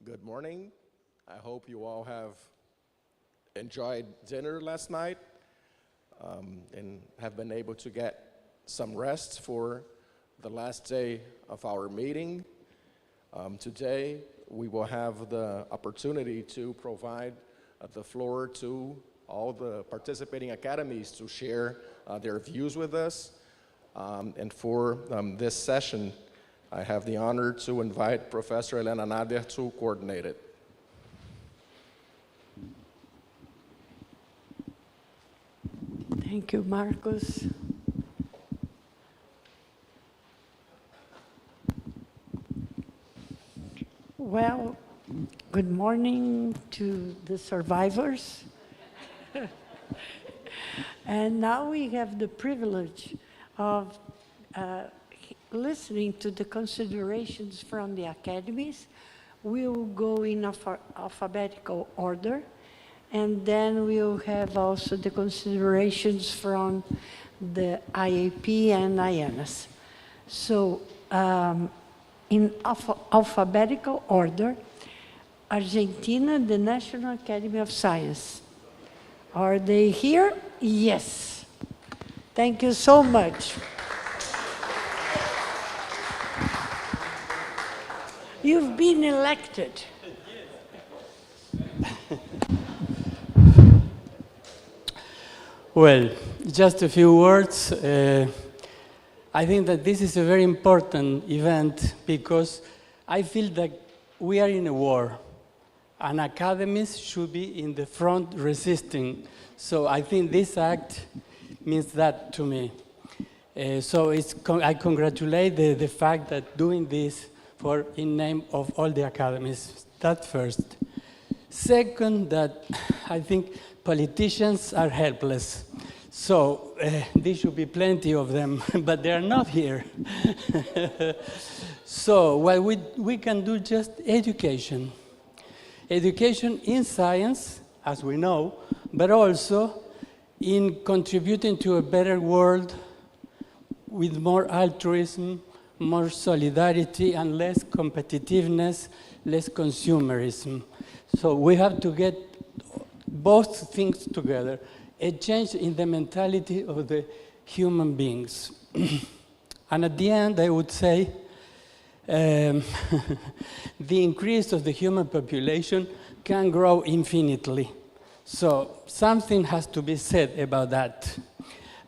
Good morning. I hope you all have enjoyed dinner last night and have been able to get some rest for the last day of our meeting. Today, we will have the opportunity to provide the floor to all the participating academies to share their views with us. And for this session, I have the honor to invite Professor Helena Nader to coordinate it. Thank you, Marcos. Well, good morning to the survivors. And now we have the privilege of listening to the considerations from the academies. We will go in alphabetical order, and then we'll have also the considerations from the IAP and IANAS. So in alphabetical order, Argentina, the National Academy of Science. Are they here? Yes. Thank you so much. You've been elected. Well, just a few words. I think that this is a very important event because I feel that we are in a war and academies should be in the front resisting. So I think this act means that to me. So I congratulate the fact that doing this in name of all the academies. That first. Second, that I think politicians are helpless. So there should be plenty of them, but they are not here. So what we can do just education. Education in science, as we know, but also in contributing to a better world with more altruism, more solidarity, and less competitiveness, less consumerism. So we have to get both things together, a change in the mentality of the human beings. And at the end, I would say, the increase of the human population can grow infinitely. So something has to be said about that.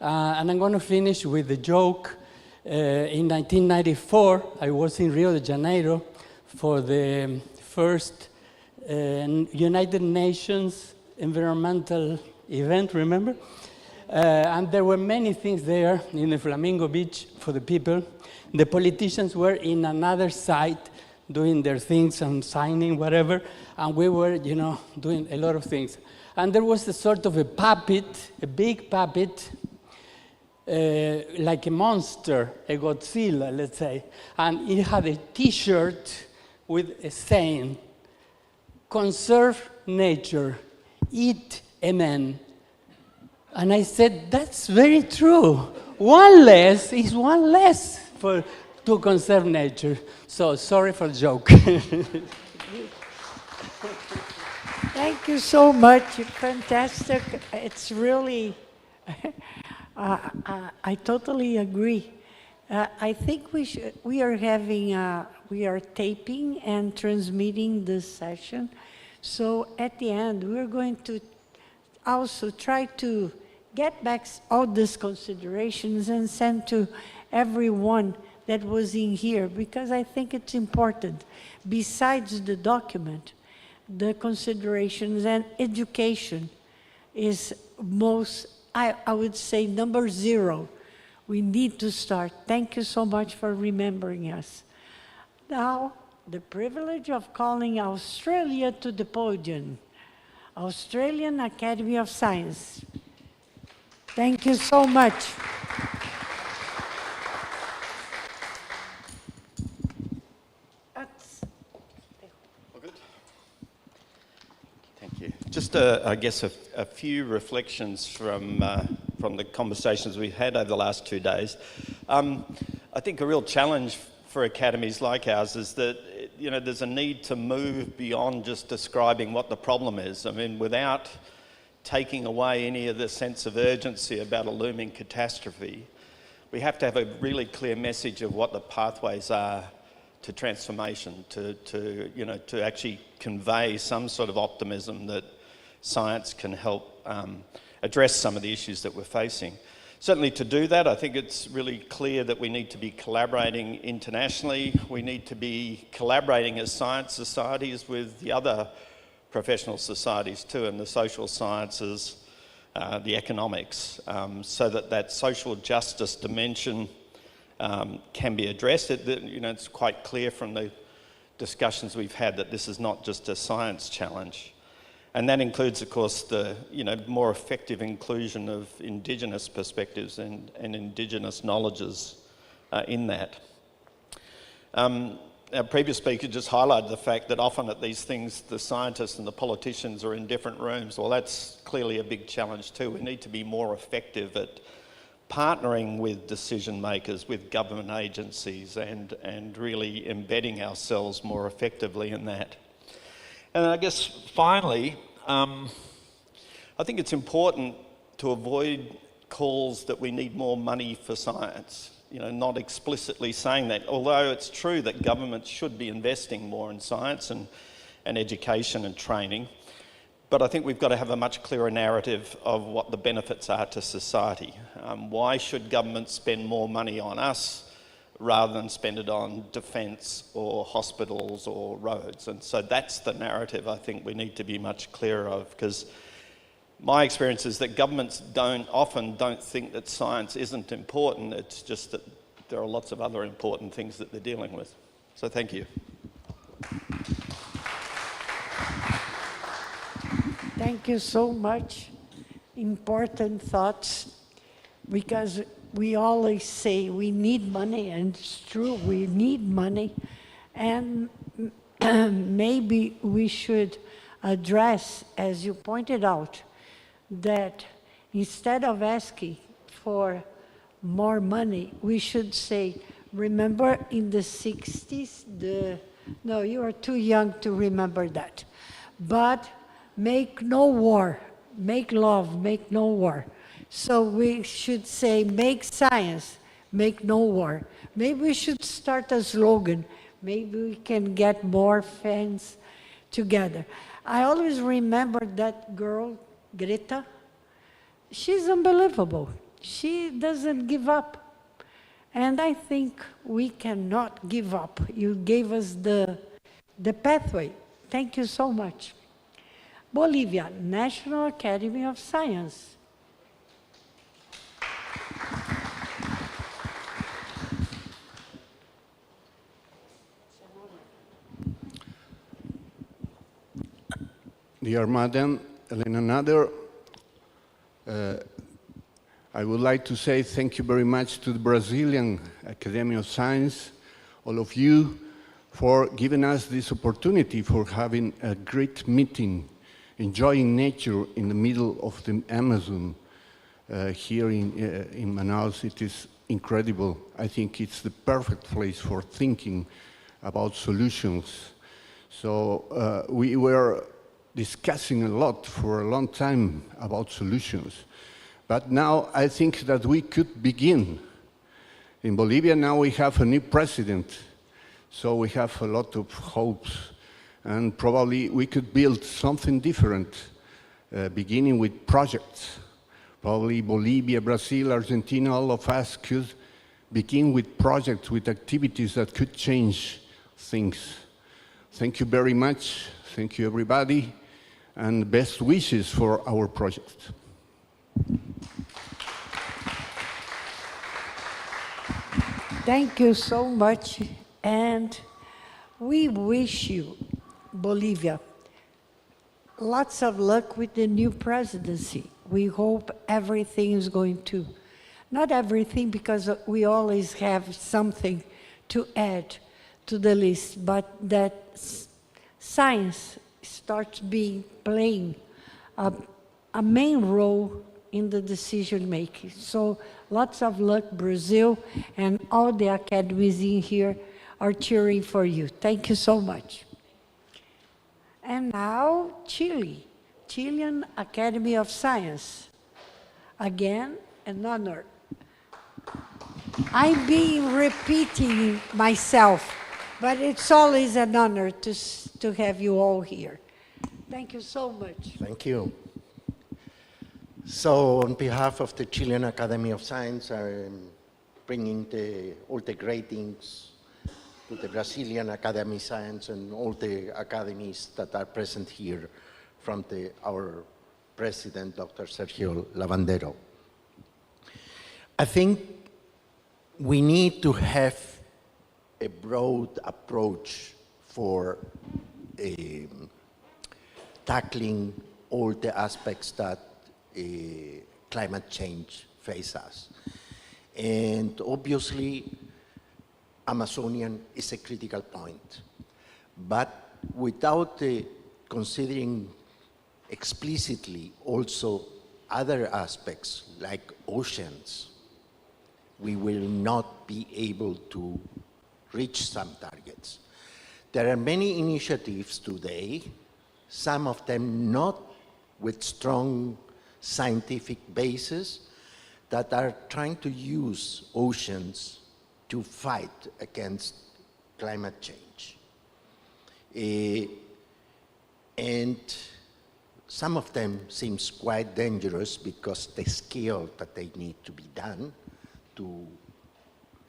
And I'm going to finish with a joke. In 1994, I was in Rio de Janeiro for the first United Nations environmental event, remember? And there were many things there in the Flamingo Beach for the people. The politicians were in another site doing their things and signing, whatever, and we were, doing a lot of things. And there was a sort of a puppet, a big puppet, like a monster, a Godzilla, let's say, and it had a T-shirt with a saying, "Conserve nature, eat a man." And I said, that's very true. One less is one less to conserve nature. So sorry for the joke. Thank you so much. Fantastic. It's really, I totally agree. I think we are taping and transmitting this session. So at the end, we're going to also try to get back all these considerations and send to everyone that was in here, because I think it's important. Besides the document, the considerations and education is I would say, number 0. We need to start. Thank you so much for remembering us. Now, the privilege of calling Australia to the podium. Australian Academy of Science. Thank you so much. Thank you. Just, I guess, a few reflections from the conversations we've had over the last 2 days. I think a real challenge for academies like ours is that you know, there's a need to move beyond just describing what the problem is. I mean, without taking away any of the sense of urgency about a looming catastrophe, we have to have a really clear message of what the pathways are to transformation, to actually convey some sort of optimism that science can help address some of the issues that we're facing. Certainly to do that, I think it's really clear that we need to be collaborating internationally. We need to be collaborating as science societies with the other professional societies too, and the social sciences, the economics, so that that social justice dimension can be addressed. It's quite clear from the discussions we've had that this is not just a science challenge. And that includes, of course, the more effective inclusion of Indigenous perspectives and Indigenous knowledges in that. Our previous speaker just highlighted the fact that often at these things, the scientists and the politicians are in different rooms. Well, that's clearly a big challenge too. We need to be more effective at partnering with decision makers, with government agencies, and really embedding ourselves more effectively in that. And I guess finally, I think it's important to avoid calls that we need more money for science. Not explicitly saying that, although it's true that governments should be investing more in science and education and training. But I think we've got to have a much clearer narrative of what the benefits are to society. Why should governments spend more money on us rather than spend it on defence or hospitals or roads? And so that's the narrative I think we need to be much clearer of, because my experience is that governments often don't think that science isn't important. It's just that there are lots of other important things that they're dealing with. So thank you. Thank you so much. Important thoughts, because we always say we need money, and it's true, we need money. And maybe we should address, as you pointed out, that instead of asking for more money, we should say, remember in the 60s, no, you are too young to remember that, but make no war, make love, make no war. So we should say, make science, make no war. Maybe we should start a slogan. Maybe we can get more fans together. I always remember that girl, Greta. She's unbelievable. She doesn't give up. And I think we cannot give up. You gave us the pathway. Thank you so much. Bolivia, National Academy of Science. Dear Madam Elena Nader, I would like to say thank you very much to the Brazilian Academy of Science, all of you, for giving us this opportunity for having a great meeting, enjoying nature in the middle of the Amazon here in Manaus. It is incredible. I think it's the perfect place for thinking about solutions. So we were discussing a lot for a long time about solutions. But now I think that we could begin. In Bolivia now we have a new president, so we have a lot of hopes, and probably we could build something different, beginning with projects. Probably Bolivia, Brazil, Argentina, all of us could begin with projects, with activities that could change things. Thank you very much. Thank you, everybody, and best wishes for our project. Thank you so much, and we wish you, Bolivia, lots of luck with the new presidency. We hope everything is going to, not everything, because we always have something to add to the list, but that science starts playing a main role in the decision making. So lots of luck, Brazil, and all the academies in here are cheering for you. Thank you so much. And now, Chile, Chilean Academy of Science. Again, an honor. I've been repeating myself, but it's always an honor to have you all here. Thank you so much. Thank you. So, on behalf of the Chilean Academy of Science, I'm bringing all the greetings to the Brazilian Academy of Science and all the academies that are present here from our president, Dr. Sergio Lavandero. I think we need to have a broad approach for tackling all the aspects that climate change faces. And obviously, Amazonian is a critical point. But without considering explicitly also other aspects like oceans, we will not be able to reach some targets. There are many initiatives today, some of them not with strong scientific basis, that are trying to use oceans to fight against climate change. And some of them seems quite dangerous because the scale that they need to be done to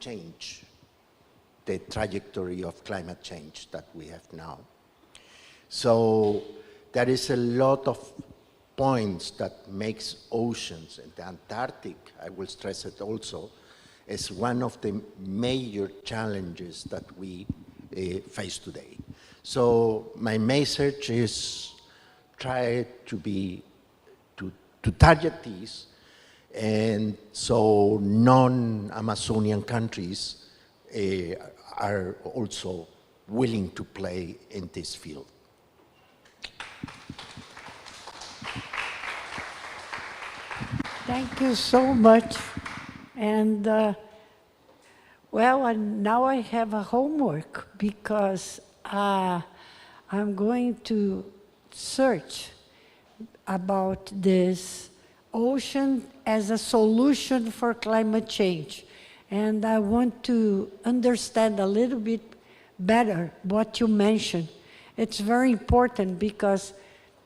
change the trajectory of climate change that we have now. So there is a lot of points that makes oceans, and the Antarctic, I will stress it also, is one of the major challenges that we face today. So my message is try to target these, and so non-Amazonian countries are also willing to play in this field. Thank you so much. And well, now I have a homework because I'm going to search about this ocean as a solution for climate change. And I want to understand a little bit better what you mentioned. It's very important because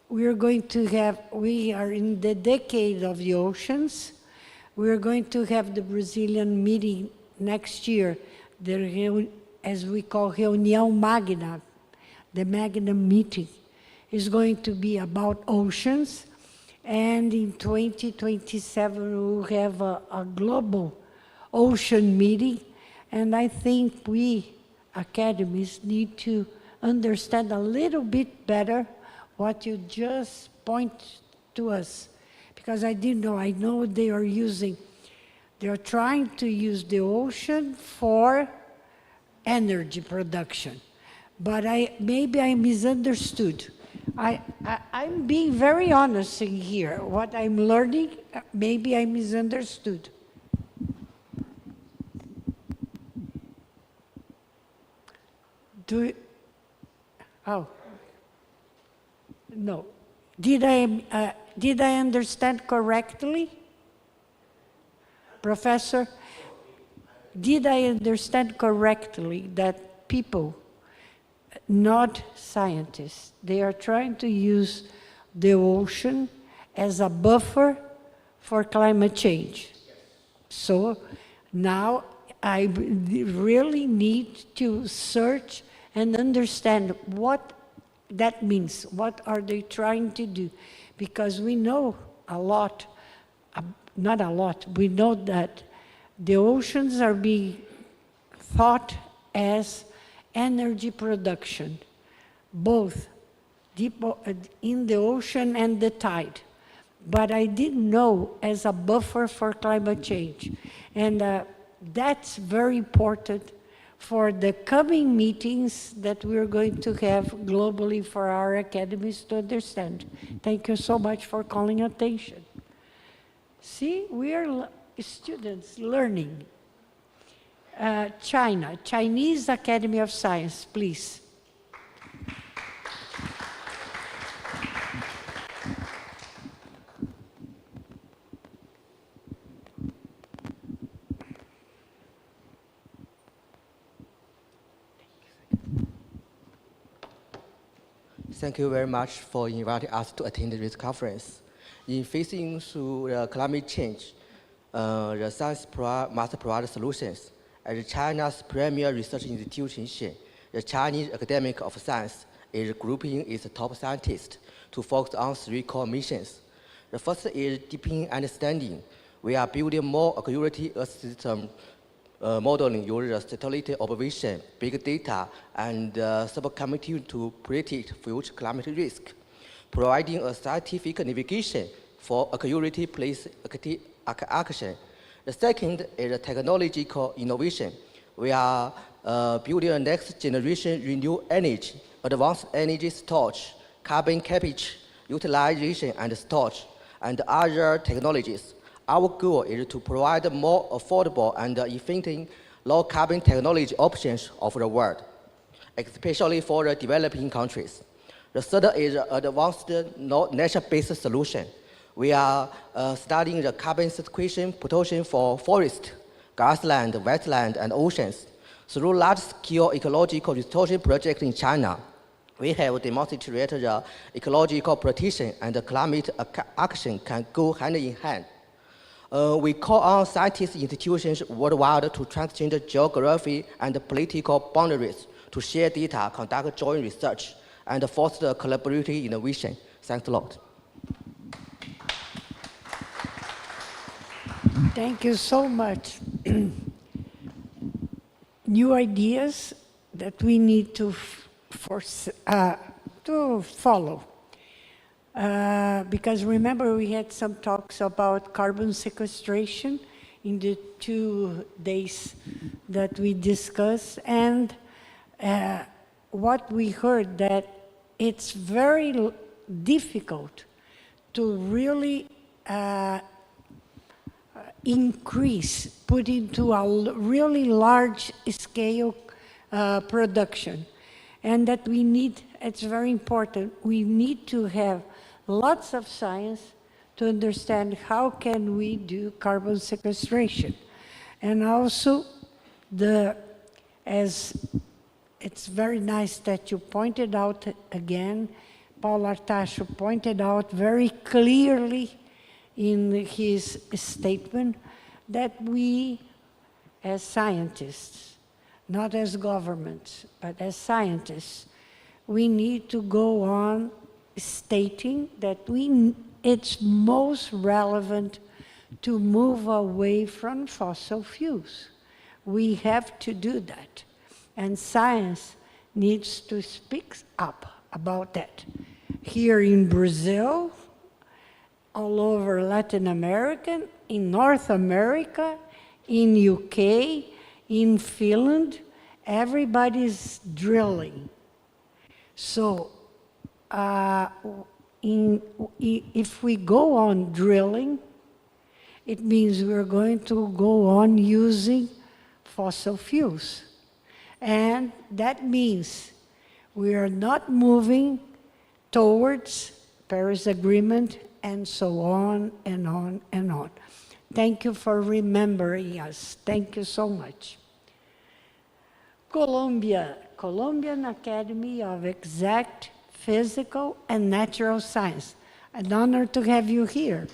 we are in the decade of the oceans. We're going to have the Brazilian meeting next year, as we call Reunião Magna. The Magna meeting is going to be about oceans. And in 2027, we'll have a global ocean meeting. And I think we, academies, need to understand a little bit better what you just point to us. Because I didn't know, I know they are trying to use the ocean for energy production. But maybe I misunderstood. I'm being very honest in here. What I'm learning, maybe I misunderstood. Oh, no. Did I understand correctly? Professor, did I understand correctly that people, not scientists, they are trying to use the ocean as a buffer for climate change? So now I really need to search and understand what that means. What are they trying to do? Because we know a lot, not a lot, we know that the oceans are being thought as energy production, both deep in the ocean and the tide. But I didn't know as a buffer for climate change. And that's very important for the coming meetings that we're going to have globally for our academies to understand. Thank you so much for calling attention. See, we are students learning. China, Chinese Academy of Science, please. Thank you very much for inviting us to attend this conference. In facing through climate change, the science must provide solutions. As China's premier research institution, the Chinese Academy of Science is grouping its top scientists to focus on 3 core missions. The first is deepening understanding. We are building more accurate Earth system modeling using satellite observation, big data, and supercomputing to predict future climate risk, providing a scientific navigation for accurate place action. The second is technological innovation. We are building a next generation renewable energy, advanced energy storage, carbon capture, utilization and storage, and other technologies. Our goal is to provide more affordable and efficient low-carbon technology options of the world, especially for the developing countries. The third is advanced nature-based solution. We are studying the carbon sequestration potential for forest, grassland, wetland, and oceans. Through large-scale ecological restoration projects in China, we have demonstrated the ecological protection and the climate action can go hand in hand. We call on scientists institutions worldwide to transcend geography and political boundaries to share data, conduct joint research, and foster collaborative innovation. Thanks a lot. Thank you so much. New ideas that we need to follow. Because remember, we had some talks about carbon sequestration in the 2 days that we discussed, and what we heard that it's very difficult to really put into a really large scale production. And that we need, it's very important, we need to have lots of science to understand how can we do carbon sequestration. And also, as it's very nice that you pointed out again, Paulo Artacho pointed out very clearly in his statement that we, as scientists, not as governments, but as scientists, we need to go on stating that it's most relevant to move away from fossil fuels. We have to do that. And science needs to speak up about that. Here in Brazil, all over Latin America, in North America, in UK, in Finland, everybody's drilling. So if we go on drilling, it means we're going to go on using fossil fuels. And that means we are not moving towards Paris Agreement and so on and on and on. Thank you for remembering us. Thank you so much. Colombian Academy of Exact, Physical, and Natural Science. An honor to have you here.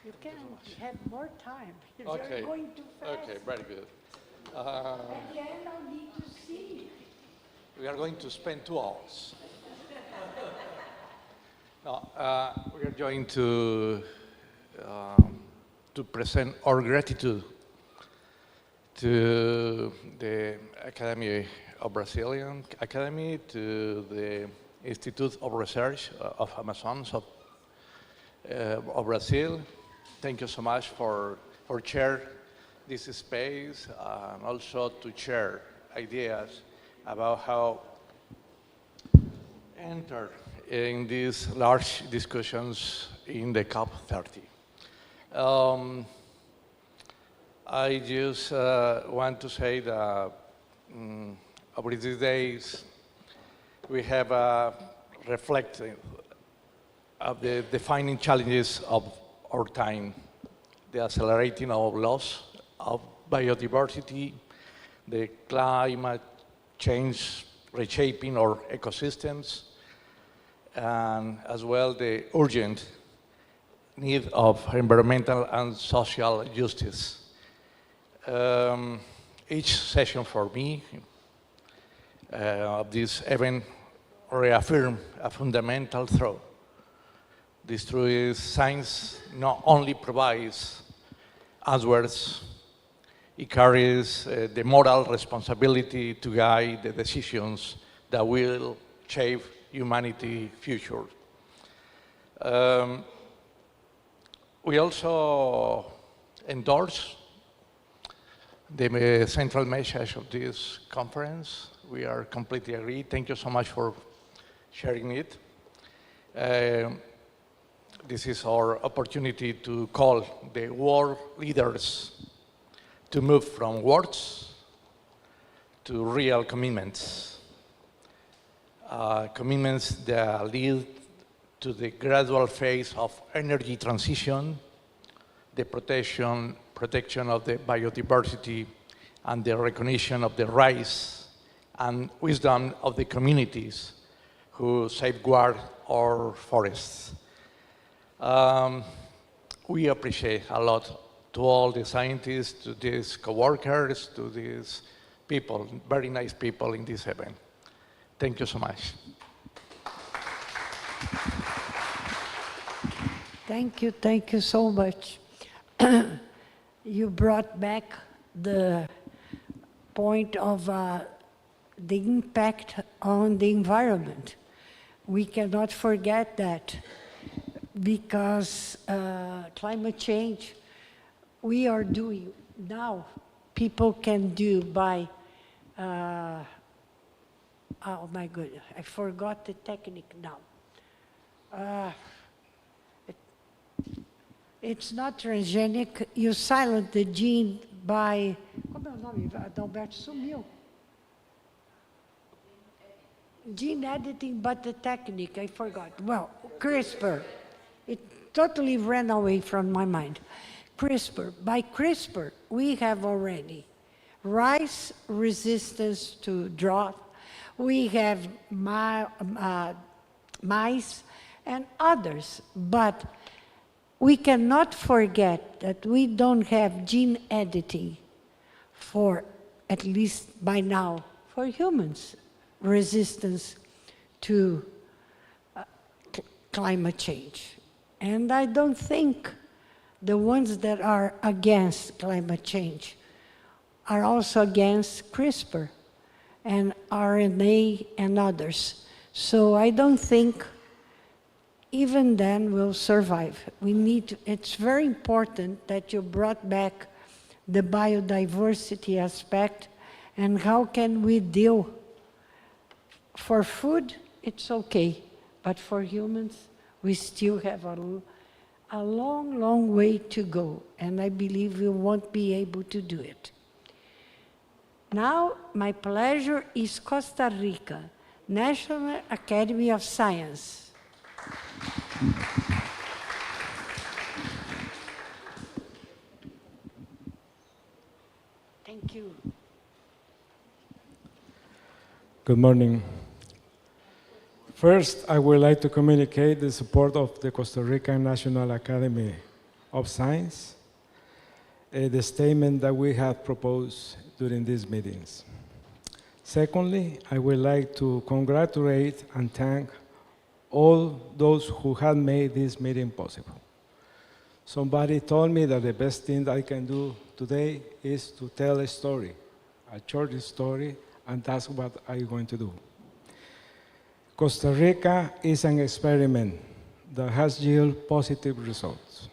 You can have more time. Okay. You're going too fast. Okay, very good. At the end, I'll need to see you. We are going to spend 2 hours. No, we are going to present our gratitude to the Academy of Brazilian Academy, to the Institute of Research of Amazons of Brazil. Thank you so much for share this space and also to share ideas about how enter in these large discussions in the COP30. I just want to say that over these days we have reflected of the defining challenges of our time, the accelerating of loss of biodiversity, the climate change reshaping our ecosystems, and as well the urgent need of environmental and social justice. Each session for me of this event reaffirmed a fundamental truth. This truth is science not only provides answers, it carries the moral responsibility to guide the decisions that will shape humanity's future. We also endorse the central message of this conference. We are completely agreed. Thank you so much for sharing it. This is our opportunity to call the world leaders to move from words to real commitments. Commitments that lead to the gradual phase of energy transition, the protection of the biodiversity, and the recognition of the rights and wisdom of the communities who safeguard our forests. We appreciate a lot to all the scientists, to these co-workers, to these people, very nice people in this event. Thank you so much. Thank you so much. You brought back the point of the impact on the environment. We cannot forget that because climate change, we are doing now, people can do by, oh my goodness, I forgot the technique now. It's not transgenic, you silence the gene by, como é o nome? Adalberto sumiu. Gene editing, but the technique, I forgot. Well, CRISPR, it totally ran away from my mind. CRISPR, by CRISPR, we have already rice resistance to drought, we have mice and others, but we cannot forget that we don't have gene editing for, at least by now, for humans, resistance to climate change. And I don't think the ones that are against climate change are also against CRISPR and RNA and others. So I don't think even then we'll survive. We need to, it's very important that you brought back the biodiversity aspect and how can we deal. For food, it's okay, but for humans, we still have a long, long way to go, and I believe we won't be able to do it. Now, my pleasure is Costa Rica, National Academy of Science. Thank you. Good morning. First, I would like to communicate the support of the Costa Rican National Academy of Science, the statement that we have proposed during these meetings. Secondly, I would like to congratulate and thank all those who have made this meeting possible. Somebody told me that the best thing that I can do today is to tell a story, a short story, and that's what I'm going to do. Costa Rica is an experiment that has yielded positive results.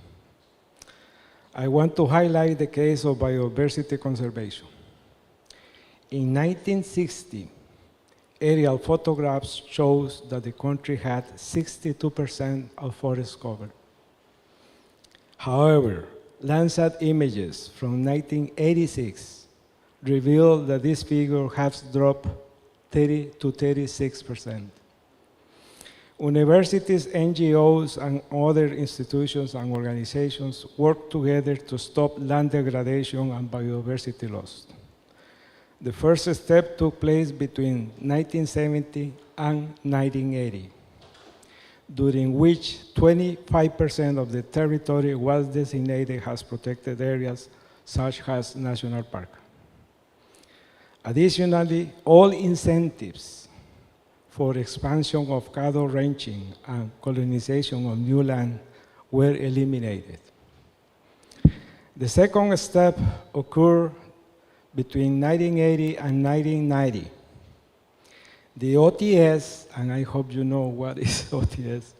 I want to highlight the case of biodiversity conservation. In 1960, aerial photographs shows that the country had 62% of forest cover. However, Landsat images from 1986 reveal that this figure has dropped 30 to 36%. Universities, NGOs, and other institutions and organizations work together to stop land degradation and biodiversity loss. The first step took place between 1970 and 1980, during which 25% of the territory was designated as protected areas, such as national park. Additionally, all incentives for expansion of cattle ranching and colonization of new land were eliminated. The second step occurred between 1980 and 1990. The OTS, and I hope you know what is OTS,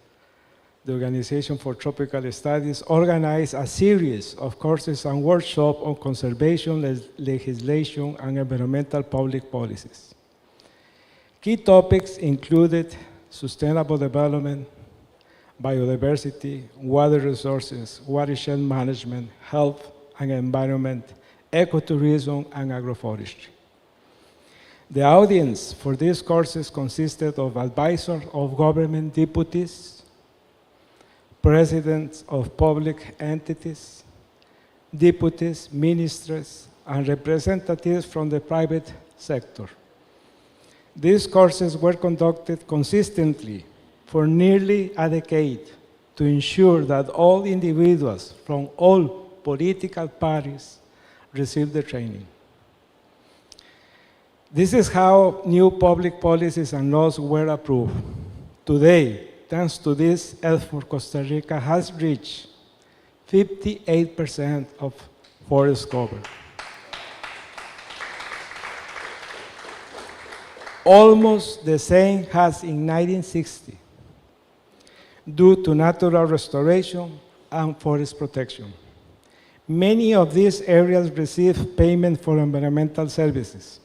the Organization for Tropical Studies, organized a series of courses and workshops on conservation legislation and environmental public policies. Key topics included sustainable development, biodiversity, water resources, watershed management, health and environment, ecotourism, and agroforestry. The audience for these courses consisted of advisors of government deputies, presidents of public entities, deputies, ministers, and representatives from the private sector. These courses were conducted consistently for nearly a decade to ensure that all individuals from all political parties received the training. This is how new public policies and laws were approved. Today, thanks to this effort, Costa Rica has reached 58% of forest cover. Almost the same as in 1960, due to natural restoration and forest protection. Many of these areas receive payment for environmental services,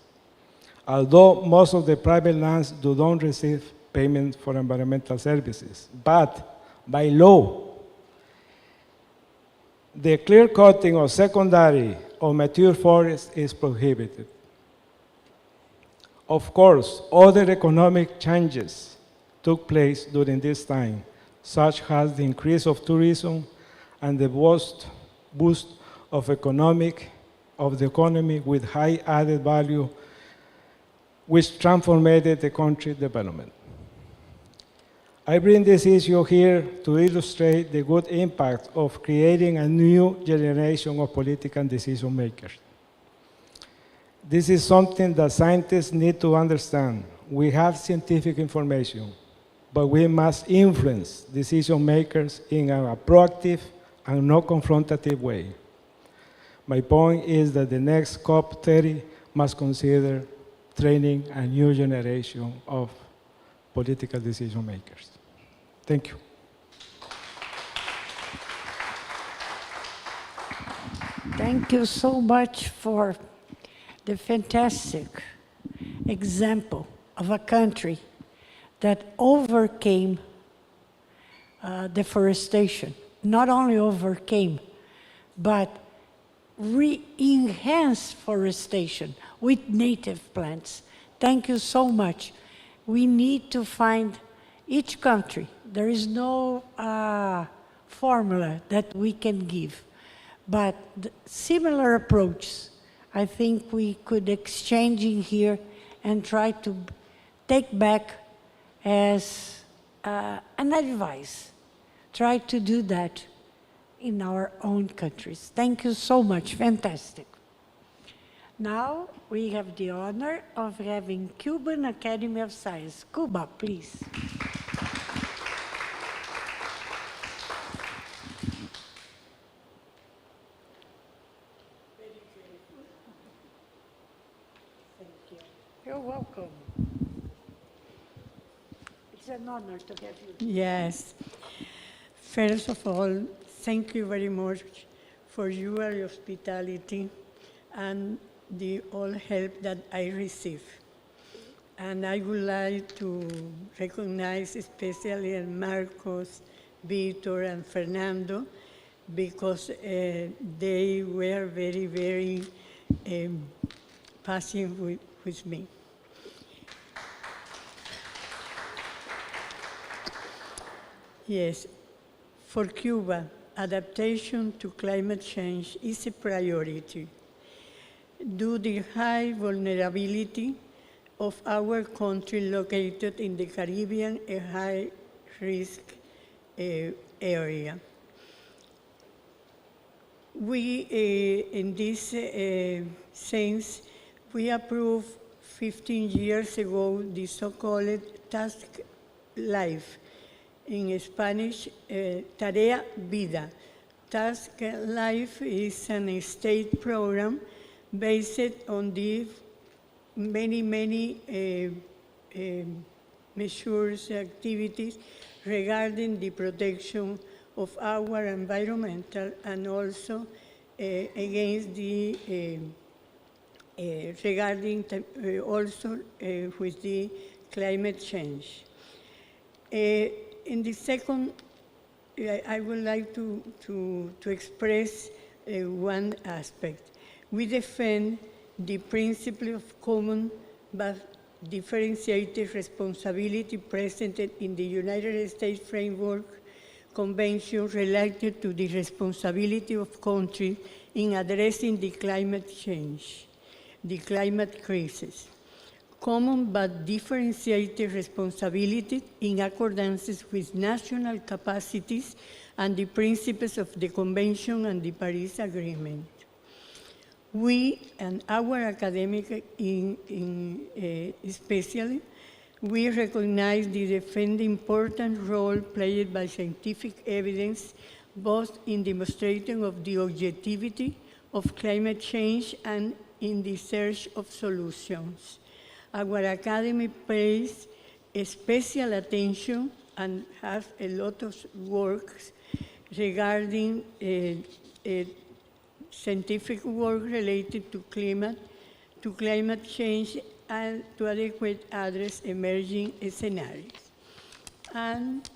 although most of the private lands do not receive payment for environmental services. But by law, the clear cutting of secondary or mature forests is prohibited. Of course, other economic changes took place during this time, such as the increase of tourism and the boost of the economy with high added value, which transformed the country's development. I bring this issue here to illustrate the good impact of creating a new generation of political decision makers. This is something that scientists need to understand. We have scientific information, but we must influence decision makers in a proactive and not confrontative way. My point is that the next COP30 must consider training a new generation of political decision makers. Thank you. Thank you so much for the fantastic example of a country that overcame deforestation. Not only overcame, but enhanced forestation with native plants. Thank you so much. We need to find each country. There is no formula that we can give, but similar approaches I think we could exchange in here and try to take back as an advice. Try to do that in our own countries. Thank you so much. Fantastic. Now we have the honor of having Cuban Academy of Science. Cuba, please. You're welcome. It's an honor to have you. Yes. First of all, thank you very much for your hospitality and the all help that I receive. And I would like to recognize especially Marcos, Victor, and Fernando, because they were very, very patient with me. Yes, for Cuba, adaptation to climate change is a priority. Due to the high vulnerability of our country located in the Caribbean, a high-risk area. We, in this sense, we approved 15 years ago the so-called Task Life, in Spanish, Tarea Vida. Task Life is a state program based on the many measures, activities regarding the protection of our environmental and also against the regarding also with the climate change. In the second, I would like to express one aspect. We defend the principle of common but differentiated responsibility presented in the United States Framework Convention related to the responsibility of countries in addressing the climate change, the climate crisis. Common but differentiated responsibility in accordance with national capacities and the principles of the Convention and the Paris Agreement. We and our academic especially, we recognize the defending important role played by scientific evidence, both in demonstrating of the objectivity of climate change and in the search of solutions. Our academy pays special attention and has a lot of works regarding scientific work related to climate change and to adequate address emerging scenarios. And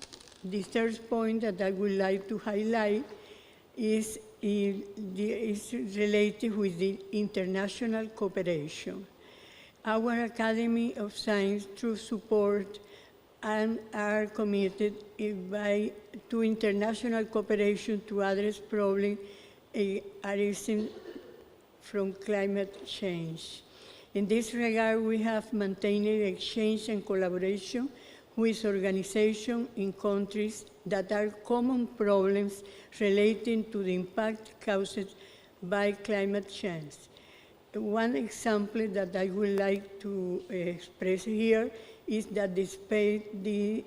the third point that I would like to highlight is related with the international cooperation. Our Academy of Science, through support, and are committed to international cooperation to address problems arising from climate change. In this regard, we have maintained exchange and collaboration with organizations in countries that are common problems relating to the impact caused by climate change. One example that I would like to express here is that despite the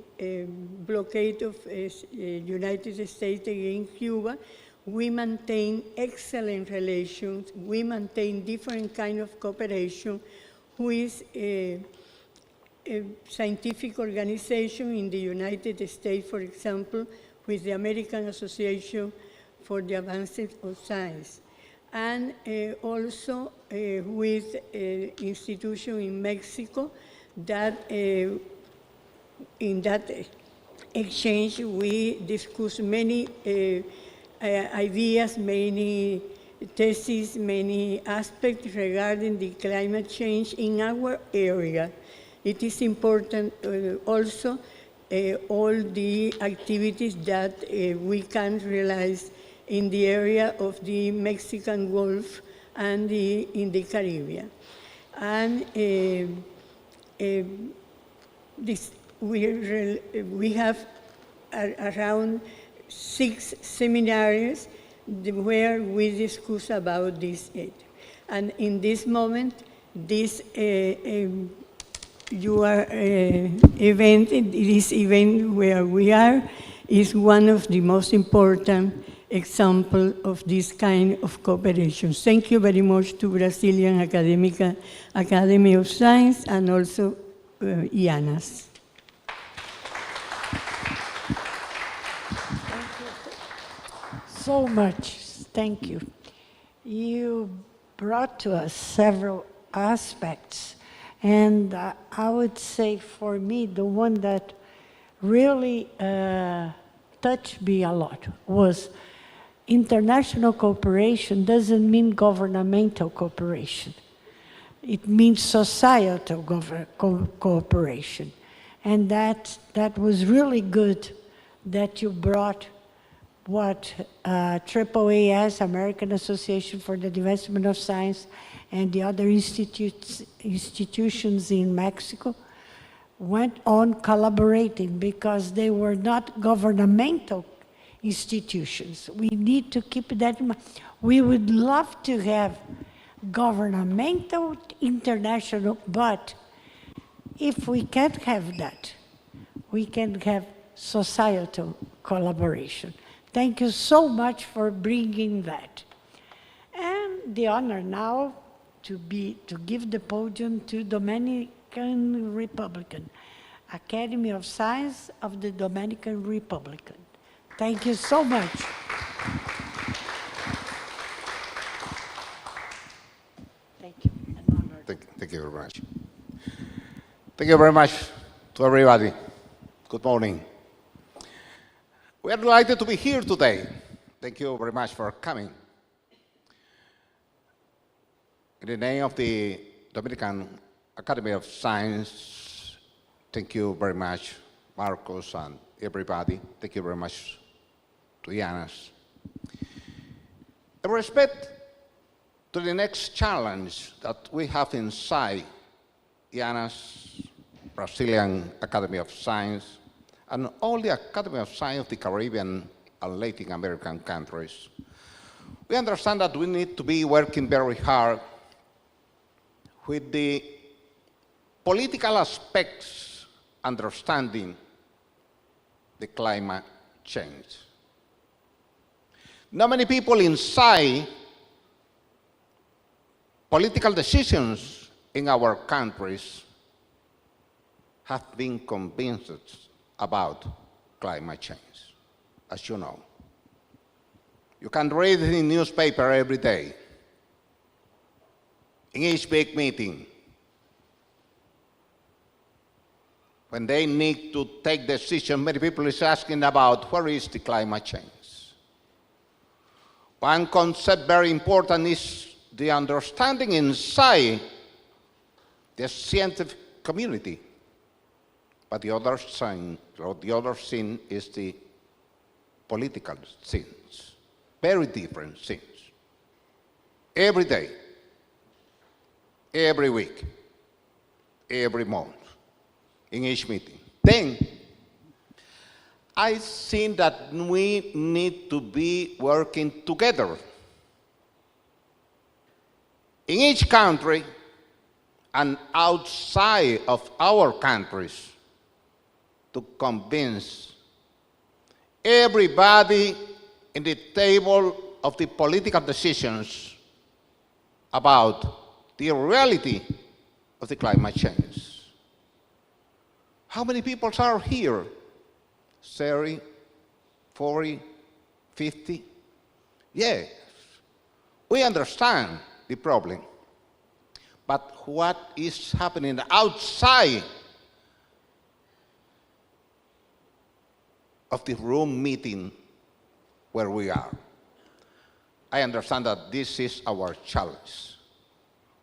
blockade of United States against Cuba, we maintain excellent relations. We maintain different kind of cooperation with scientific organization in the United States, for example, with the American Association for the Advancement of Science, and also with institution in Mexico that in that exchange we discuss many ideas, many theses, many aspects regarding the climate change in our area. It is important also all the activities that we can realize in the area of the Mexican Gulf and in the Caribbean. And we have around 6 seminars where we discuss about this. And in this moment, this event where we are is one of the most important example of this kind of cooperation. Thank you very much to Brazilian Academy of Science and also IANAS. So much, thank you. You brought to us several aspects, and I would say for me, the one that really touched me a lot was international cooperation doesn't mean governmental cooperation. It means societal cooperation. And that was really good that you brought what AAAS, American Association for the Advancement of Science, and the other institutions in Mexico went on collaborating, because they were not governmental institutions. We need to keep that in mind. We would love to have governmental, international, but if we can't have that, we can have societal collaboration. Thank you so much for bringing that. And the honor now to give the podium to Dominican Republic, Academy of Science of the Dominican Republic. Thank you so much. Thank you. An honor. Thank you very much. Thank you very much to everybody. Good morning. We are delighted to be here today. Thank you very much for coming. In the name of the Dominican Academy of Science, thank you very much, Marcos and everybody. Thank you very much to Yanas. In respect to the next challenge that we have inside Yanas, Brazilian Academy of Science, and all the Academy of Science of the Caribbean and Latin American countries, we understand that we need to be working very hard with the political aspects, understanding the climate change. Not many people inside political decisions in our countries have been convinced about climate change, as you know. You can read it in the newspaper every day, in each big meeting. When they need to take decisions, many people is asking about where is the climate change. One concept very important is the understanding inside the scientific community. But the other thing is the political things, very different things. Every day, every week, every month, in each meeting. Then, I think that we need to be working together in each country and outside of our countries to convince everybody in the table of the political decisions about the reality of the climate change. How many people are here? 30, 40, 50? Yes, we understand the problem. But what is happening outside of the room meeting where we are? I understand that this is our challenge.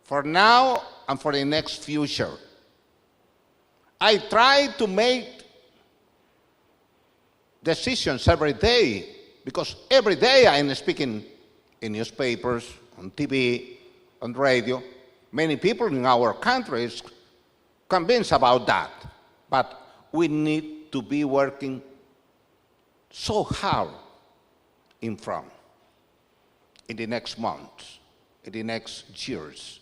For now and for the next future, I try to make decisions every day, because every day I am speaking in newspapers, on TV, on radio. Many people in our country is convinced about that. But we need to be working so hard in front, in the next months, in the next years.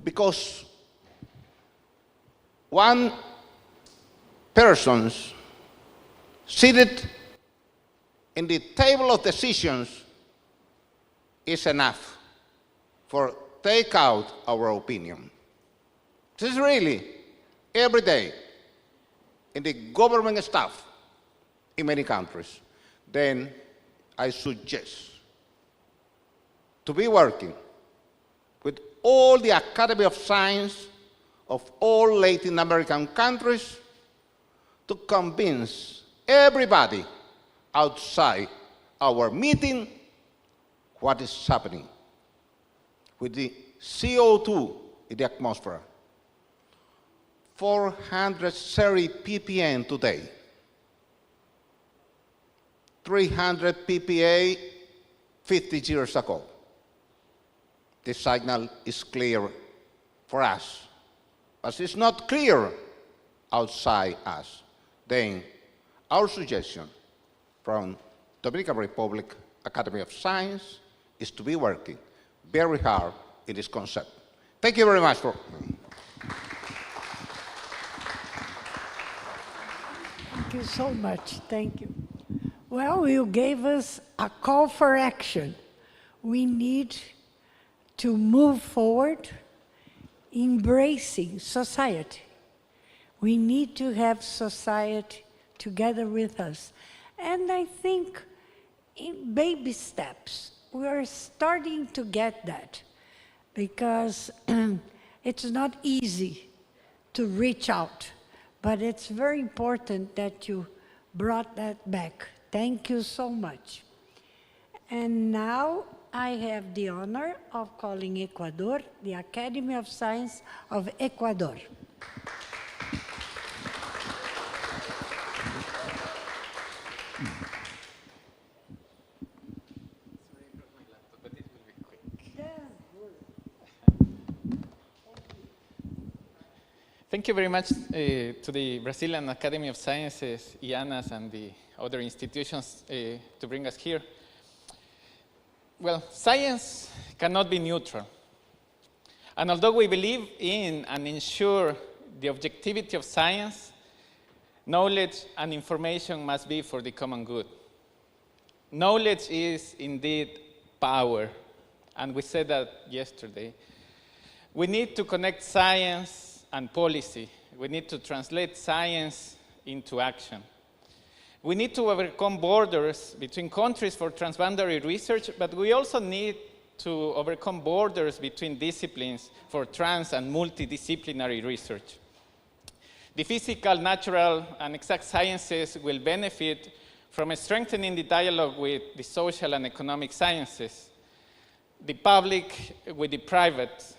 Because one person seated in the table of decisions is enough for take out our opinion. This is really every day in the government staff in many countries. Then I suggest to be working with all the Academy of Science of all Latin American countries to convince everybody outside our meeting what is happening with the CO2 in the atmosphere. 430 ppm today. 300 ppm 50 years ago. The signal is clear for us, but it's not clear outside us. Then our suggestion from Dominican Republic Academy of Science is to be working very hard in this concept. Thank you very much for. Thank you so much. Thank you. Well, you gave us a call for action. We need to move forward embracing society. We need to have society together with us. And I think in baby steps, we are starting to get that, because it's not easy to reach out, but it's very important that you brought that back. Thank you so much. And now I have the honor of calling Ecuador, the Academy of Science of Ecuador. Thank you very much to the Brazilian Academy of Sciences, IANAS, and the other institutions to bring us here. Well, science cannot be neutral. And although we believe in and ensure the objectivity of science, knowledge and information must be for the common good. Knowledge is indeed power, and we said that yesterday. We need to connect science and policy. We need to translate science into action. We need to overcome borders between countries for transboundary research, but we also need to overcome borders between disciplines for trans and multidisciplinary research. The physical, natural, and exact sciences will benefit from strengthening the dialogue with the social and economic sciences, the public with the private.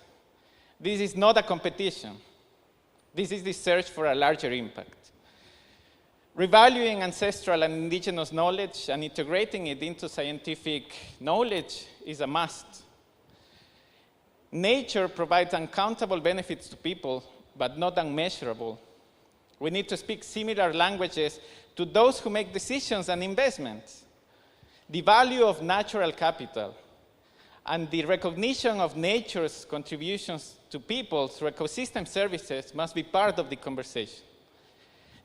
This is not a competition. This is the search for a larger impact. Revaluing ancestral and indigenous knowledge and integrating it into scientific knowledge is a must. Nature provides uncountable benefits to people, but not unmeasurable. We need to speak similar languages to those who make decisions and investments. The value of natural capital and the recognition of nature's contributions to people through ecosystem services must be part of the conversation.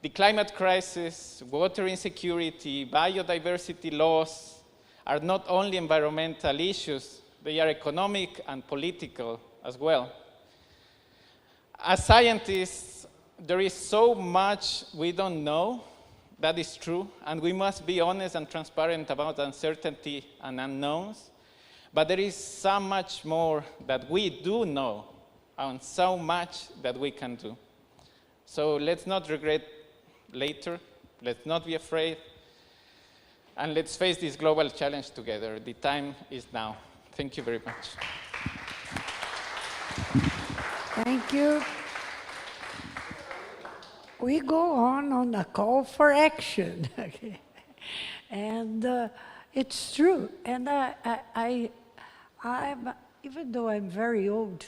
The climate crisis, water insecurity, biodiversity loss are not only environmental issues, they are economic and political as well. As scientists, there is so much we don't know. That is true, and we must be honest and transparent about uncertainty and unknowns. But there is so much more that we do know, and so much that we can do. So let's not regret later, let's not be afraid, and let's face this global challenge together. The time is now. Thank you very much. Thank you. We go on a call for action. And it's true. And I'm, even though I'm very old,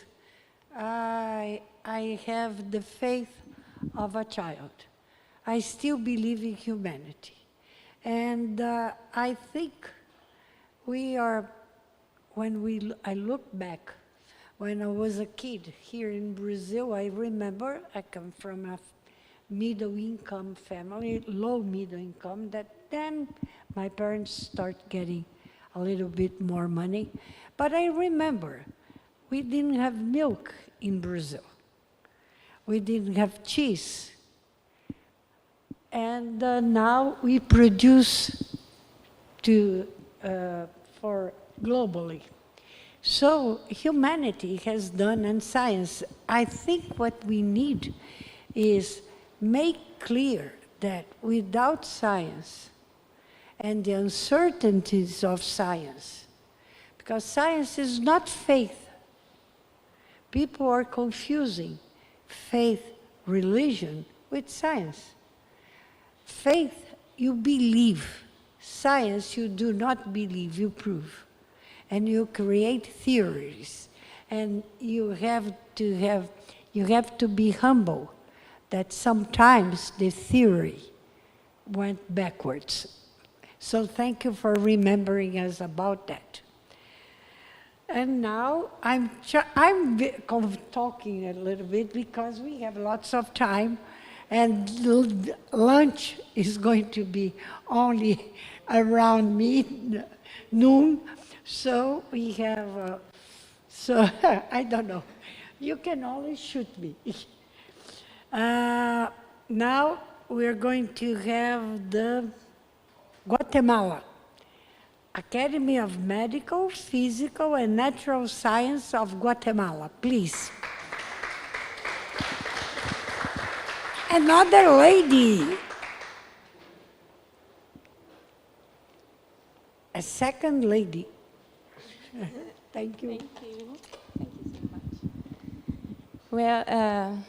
I have the faith of a child. I still believe in humanity. And I think we are, I look back, when I was a kid here in Brazil, I remember I come from a middle-income family, low middle income, that then my parents start getting a little bit more money. But I remember we didn't have milk in Brazil. We didn't have cheese. And now we produce for globally. So humanity has done, and science, I think what we need is make clear that without science and the uncertainties of science. Because science is not faith. People are confusing faith, religion with science. Faith, you believe. Science, you do not believe, you prove. And you create theories. And you have to be humble that sometimes the theory went backwards. So thank you for remembering us about that. And now I'm talking a little bit because we have lots of time, and lunch is going to be only around noon. So we have, I don't know. You can always shoot me. Now we're going to have the Guatemala Academy of Medical, Physical, and Natural Science of Guatemala, please. Another lady. A second lady. Thank you. Thank you. Thank you so much. Well,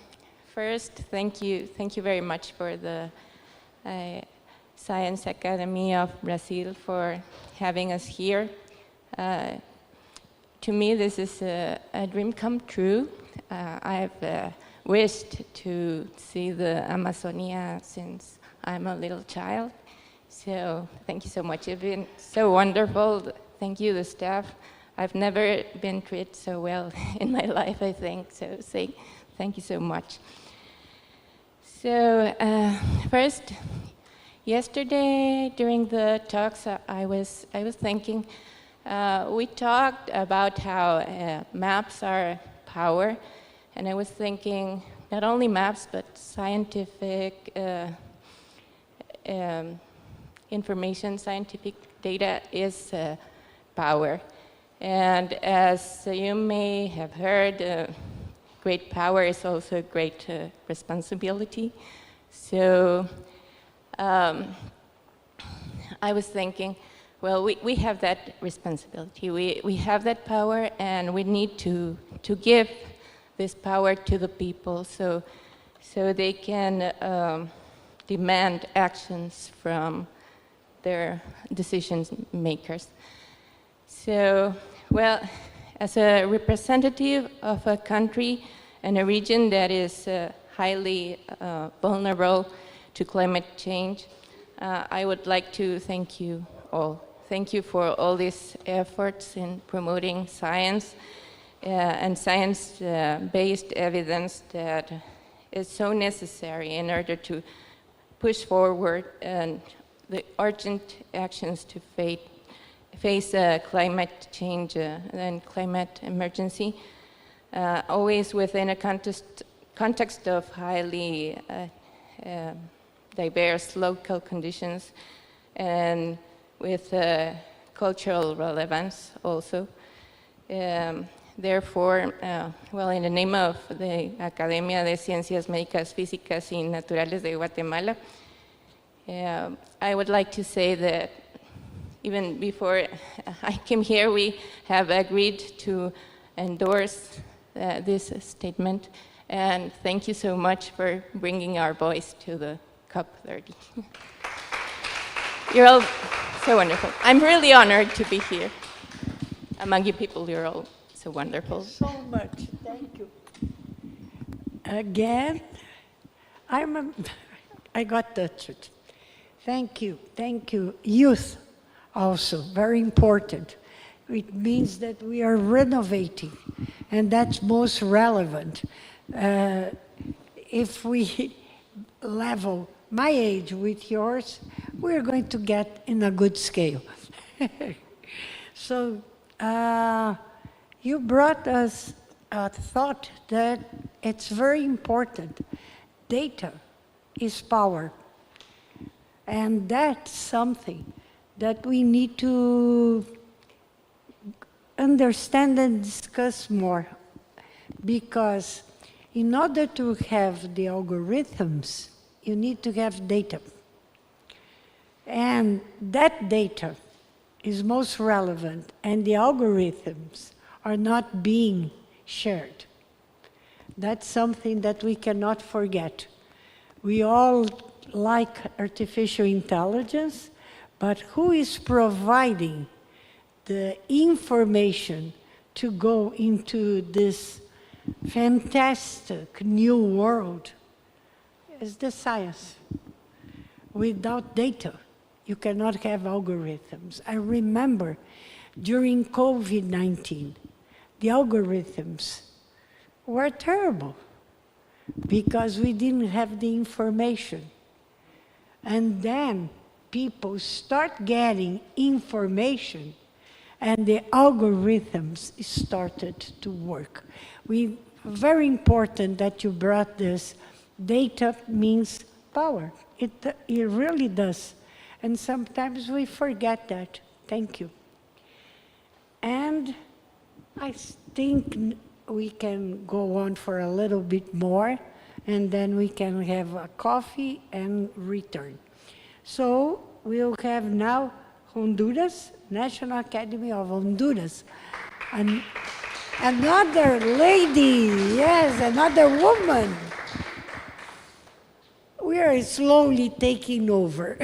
first, thank you very much for the Science Academy of Brazil for having us here. To me, this is a dream come true. I've wished to see the Amazonia since I'm a little child. So thank you so much. It's been so wonderful. Thank you, the staff. I've never been treated so well in my life, I think. So thank you so much. So first, yesterday during the talks, I was thinking, we talked about how maps are power, and I was thinking not only maps but scientific information, scientific data is power. And as you may have heard, great power is also great responsibility. So I was thinking, well, we have that responsibility. We have that power, and we need to give this power to the people so they can demand actions from their decision makers. So, well, as a representative of a country and a region that is highly vulnerable to climate change, I would like to thank you all. Thank you for all these efforts in promoting science and science-based evidence that is so necessary in order to push forward and the urgent actions to face climate change and climate emergency, always within a context of highly diverse local conditions and with cultural relevance also. Therefore, well, in the name of the Academia de Ciencias Médicas, Físicas y Naturales de Guatemala, I would like to say that even before I came here, we have agreed to endorse this statement. And thank you so much for bringing our voice to the COP30. You're all so wonderful. I'm really honored to be here. Among you people, you're all so wonderful. Thank you so much. Thank you. Again, I got touched. Thank you. Thank you. Youth also, very important. It means that we are renovating, and that's most relevant. If we level my age with yours, we're going to get in a good scale. So you brought us a thought that it's very important. Data is power. And that's something that we need to understand and discuss more. Because in order to have the algorithms, you need to have data. And that data is most relevant, and the algorithms are not being shared. That's something that we cannot forget. We all like artificial intelligence, but who is providing the information to go into this fantastic new world is the science. Without data, you cannot have algorithms. I remember during COVID-19, the algorithms were terrible because we didn't have the information. And then people start getting information and the algorithms started to work. Very important that you brought this. Data means power. It really does. And sometimes we forget that. Thank you. And I think we can go on for a little bit more, and then we can have a coffee and return. So we'll have now Honduras, National Academy of Honduras. And another lady, yes, another woman. We are slowly taking over.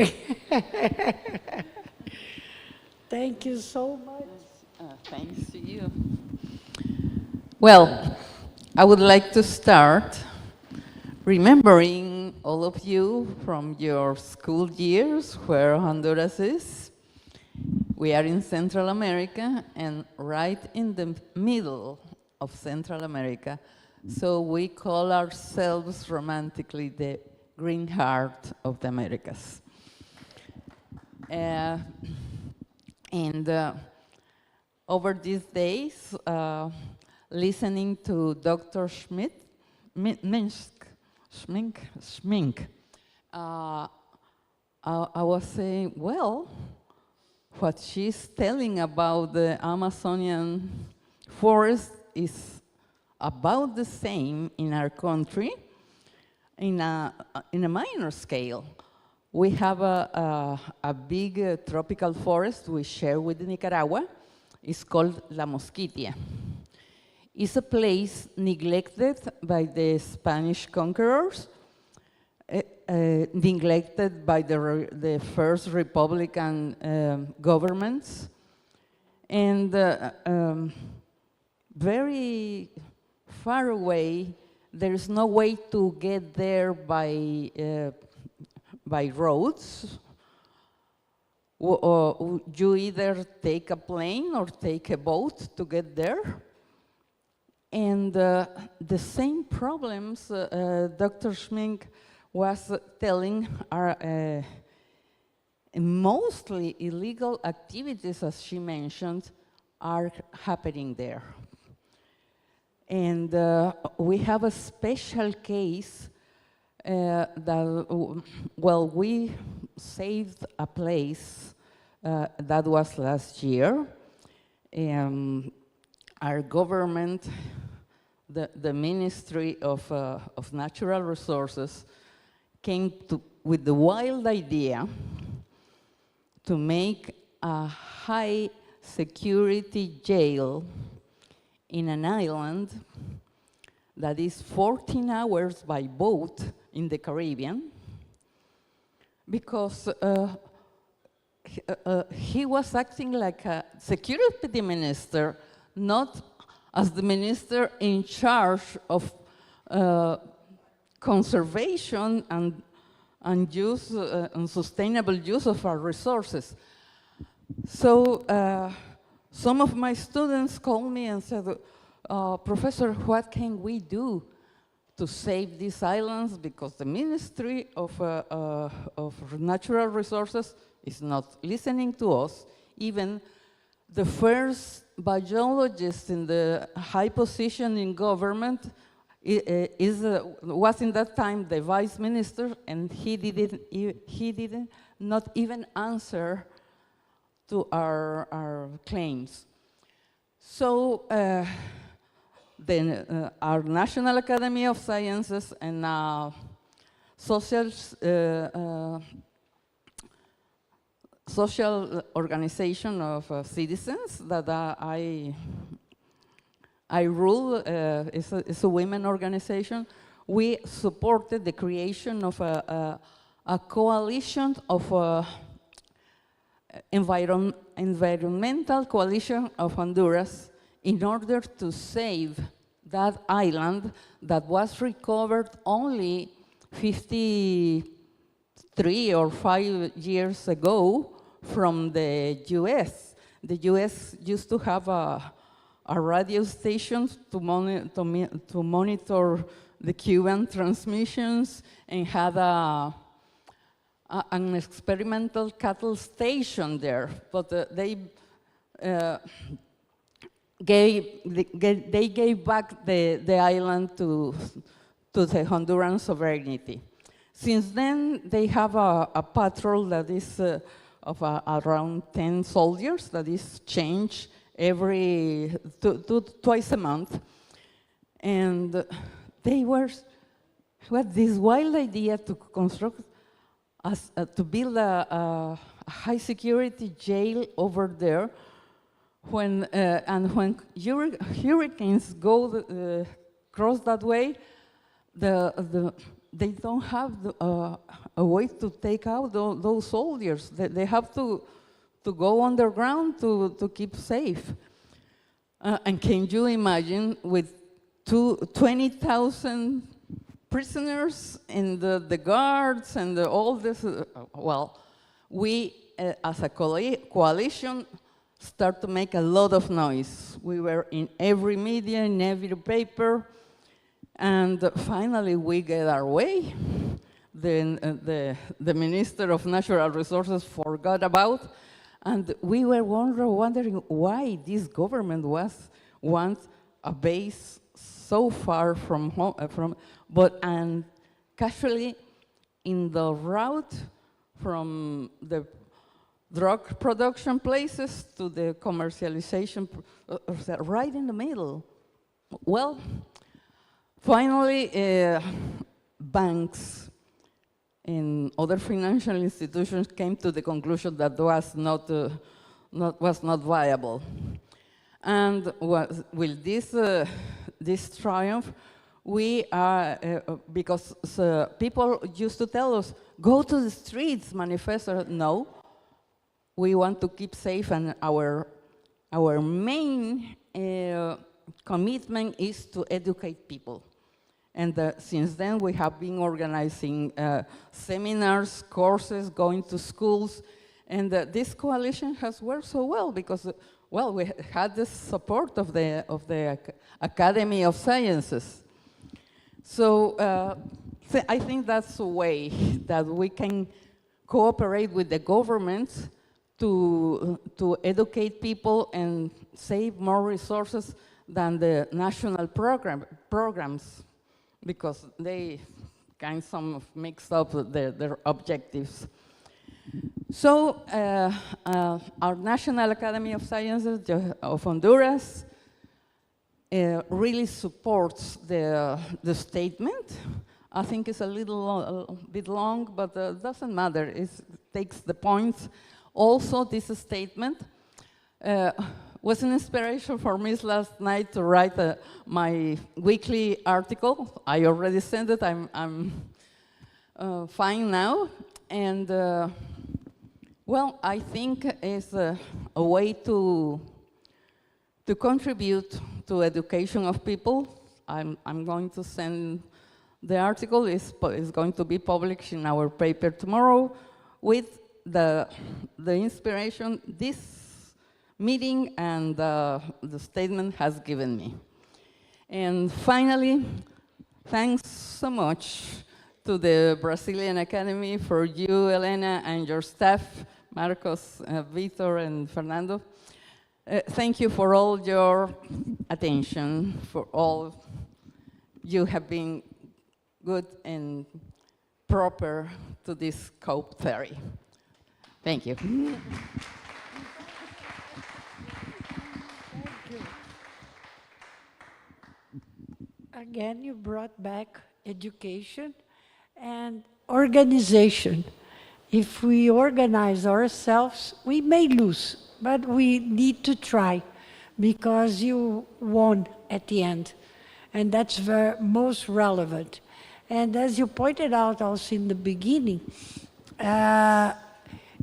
Thank you so much. Thanks to you. Well, I would like to start remembering all of you from your school years where Honduras is. We are in Central America and right in the middle of Central America. So we call ourselves romantically the Green Heart of the Americas. Over these days, listening to Dr. Schmink, I was saying, well, what she's telling about the Amazonian forest is about the same in our country, in a minor scale. We have a big tropical forest we share with Nicaragua. It's called La Mosquitia. It's a place neglected by the Spanish conquerors, neglected by the first Republican governments, and very far away. There is no way to get there by roads. You either take a plane or take a boat to get there. And the same problems Dr. Schmink was telling are mostly illegal activities, as she mentioned, are happening there. And we have a special case that, well, we saved a place that was last year. Our government, the Ministry of Natural Resources, came with the wild idea to make a high security jail in an island that is 14 hours by boat in the Caribbean, because he was acting like a security minister, not as the minister in charge of conservation and use and sustainable use of our resources. So some of my students called me and said, Professor, what can we do to save these islands? Because the Ministry of Natural Resources is not listening to us. Even the first biologist in the high position in government was in that time the vice minister, and he didn't not even answer to our claims. So then our National Academy of Sciences and social social organization of citizens that I rule. It's a women organization. We supported the creation of a coalition of environmental coalition of Honduras in order to save that island that was recovered only 53 or 5 years ago from the US. The US used to have a radio station to monitor the Cuban transmissions and had an experimental cattle station there, but they gave back the island to the Honduran sovereignty. Since then, they have a patrol that is of around 10 soldiers that is changed every twice a month. And they had this wild idea to construct, to build a high security jail over there. And when hurricanes go cross that way, they don't have a way to take out those soldiers. They have to go underground to keep safe. And can you imagine with 20,000 prisoners and the guards and all this? Well, we as a coalition start to make a lot of noise. We were in every media, in every paper, and finally we get our way. The Minister of Natural Resources forgot about, and we were wondering why this government wants a base so far from home, and casually in the route from the drug production places to the commercialization, right in the middle. Well, finally, banks and other financial institutions came to the conclusion that was not viable. And with this triumph, we are, because people used to tell us, go to the streets, manifest. No, we want to keep safe, and our main commitment is to educate people. And since then, we have been organizing seminars, courses, going to schools, and this coalition has worked so well because, well, we had the support of the Academy of Sciences. So I think that's a way that we can cooperate with the government to educate people and save more resources than the national programs, because they kind of mixed up their objectives. So our National Academy of Sciences of Honduras really supports the statement. I think it's a little bit long, but it doesn't matter. It takes the points. Also, this statement was an inspiration for me last night to write my weekly article. I already sent it. I'm fine now. And, well, I think it's a way to contribute to education of people. I'm going to send the article. It's going to be published in our paper tomorrow with the inspiration this meeting and the statement has given me. And finally, thanks so much to the Brazilian Academy for you, Elena, and your staff, Marcos, Vitor, and Fernando. Thank you for all your attention, for all you have been good and proper to this COP30. Thank you. Again, you brought back education and organization. If we organize ourselves, we may lose, but we need to try because you won at the end. And that's the most relevant. And as you pointed out also in the beginning,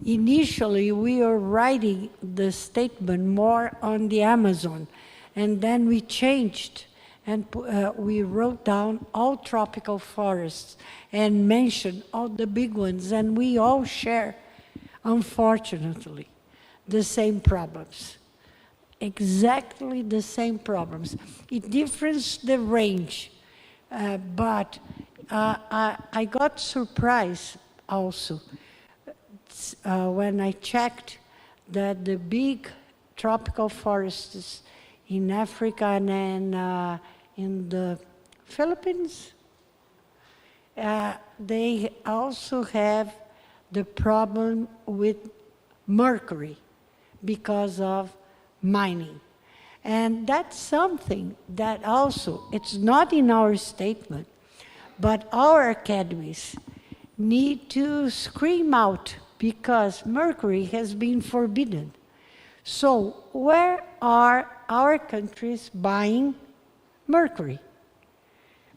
initially we were writing the statement more on the Amazon, and then we changed and we wrote down all tropical forests and mentioned all the big ones, and we all share, unfortunately, the same problems. Exactly the same problems. It differs the range, but I got surprised also when I checked that the big tropical forests in Africa and in the Philippines, they also have the problem with mercury because of mining. And that's something that also, it's not in our statement, but our academies need to scream out because mercury has been forbidden. So where are our countries buying mercury?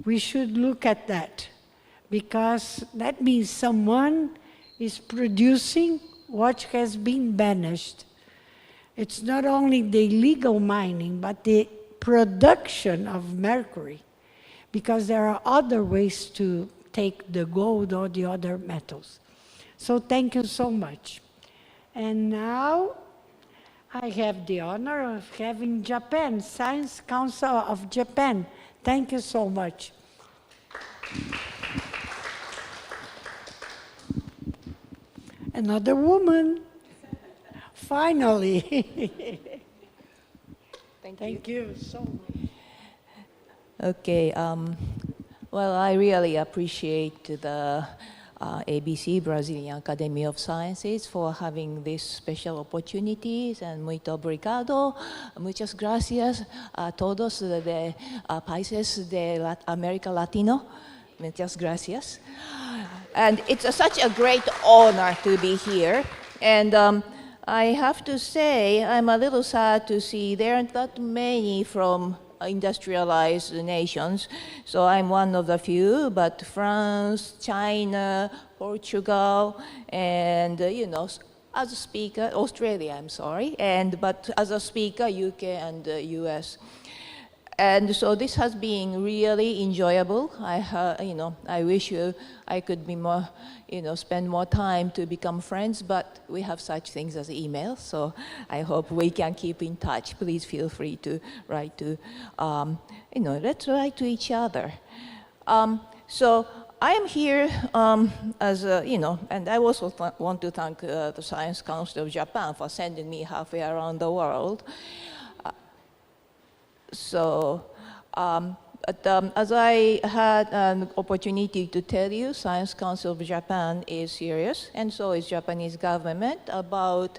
We should look at that because that means someone is producing what has been banished. It's not only the illegal mining, but the production of mercury, because there are other ways to take the gold or the other metals. So thank you so much. And now I have the honor of having Japan, Science Council of Japan. Thank you so much. Another woman. Finally. Thank you so much. Okay. Well, I really appreciate the ABC, Brazilian Academy of Sciences, for having this special opportunities, and muito obrigado, muchas gracias a todos de países de América Latino, muchas gracias. And it's such a great honor to be here. And I have to say, I'm a little sad to see there aren't that many from industrialized nations. So I'm one of the few, but France, China, Portugal, and as a speaker, Australia, I'm sorry, but as a speaker, UK and US. And so this has been really enjoyable. I wish I could be more, spend more time to become friends, but we have such things as email, so I hope we can keep in touch. Please feel free to write to, let's write to each other. So I am here as and I also want to thank the Science Council of Japan for sending me halfway around the world. As I had an opportunity to tell you, Science Council of Japan is serious, and so is Japanese government about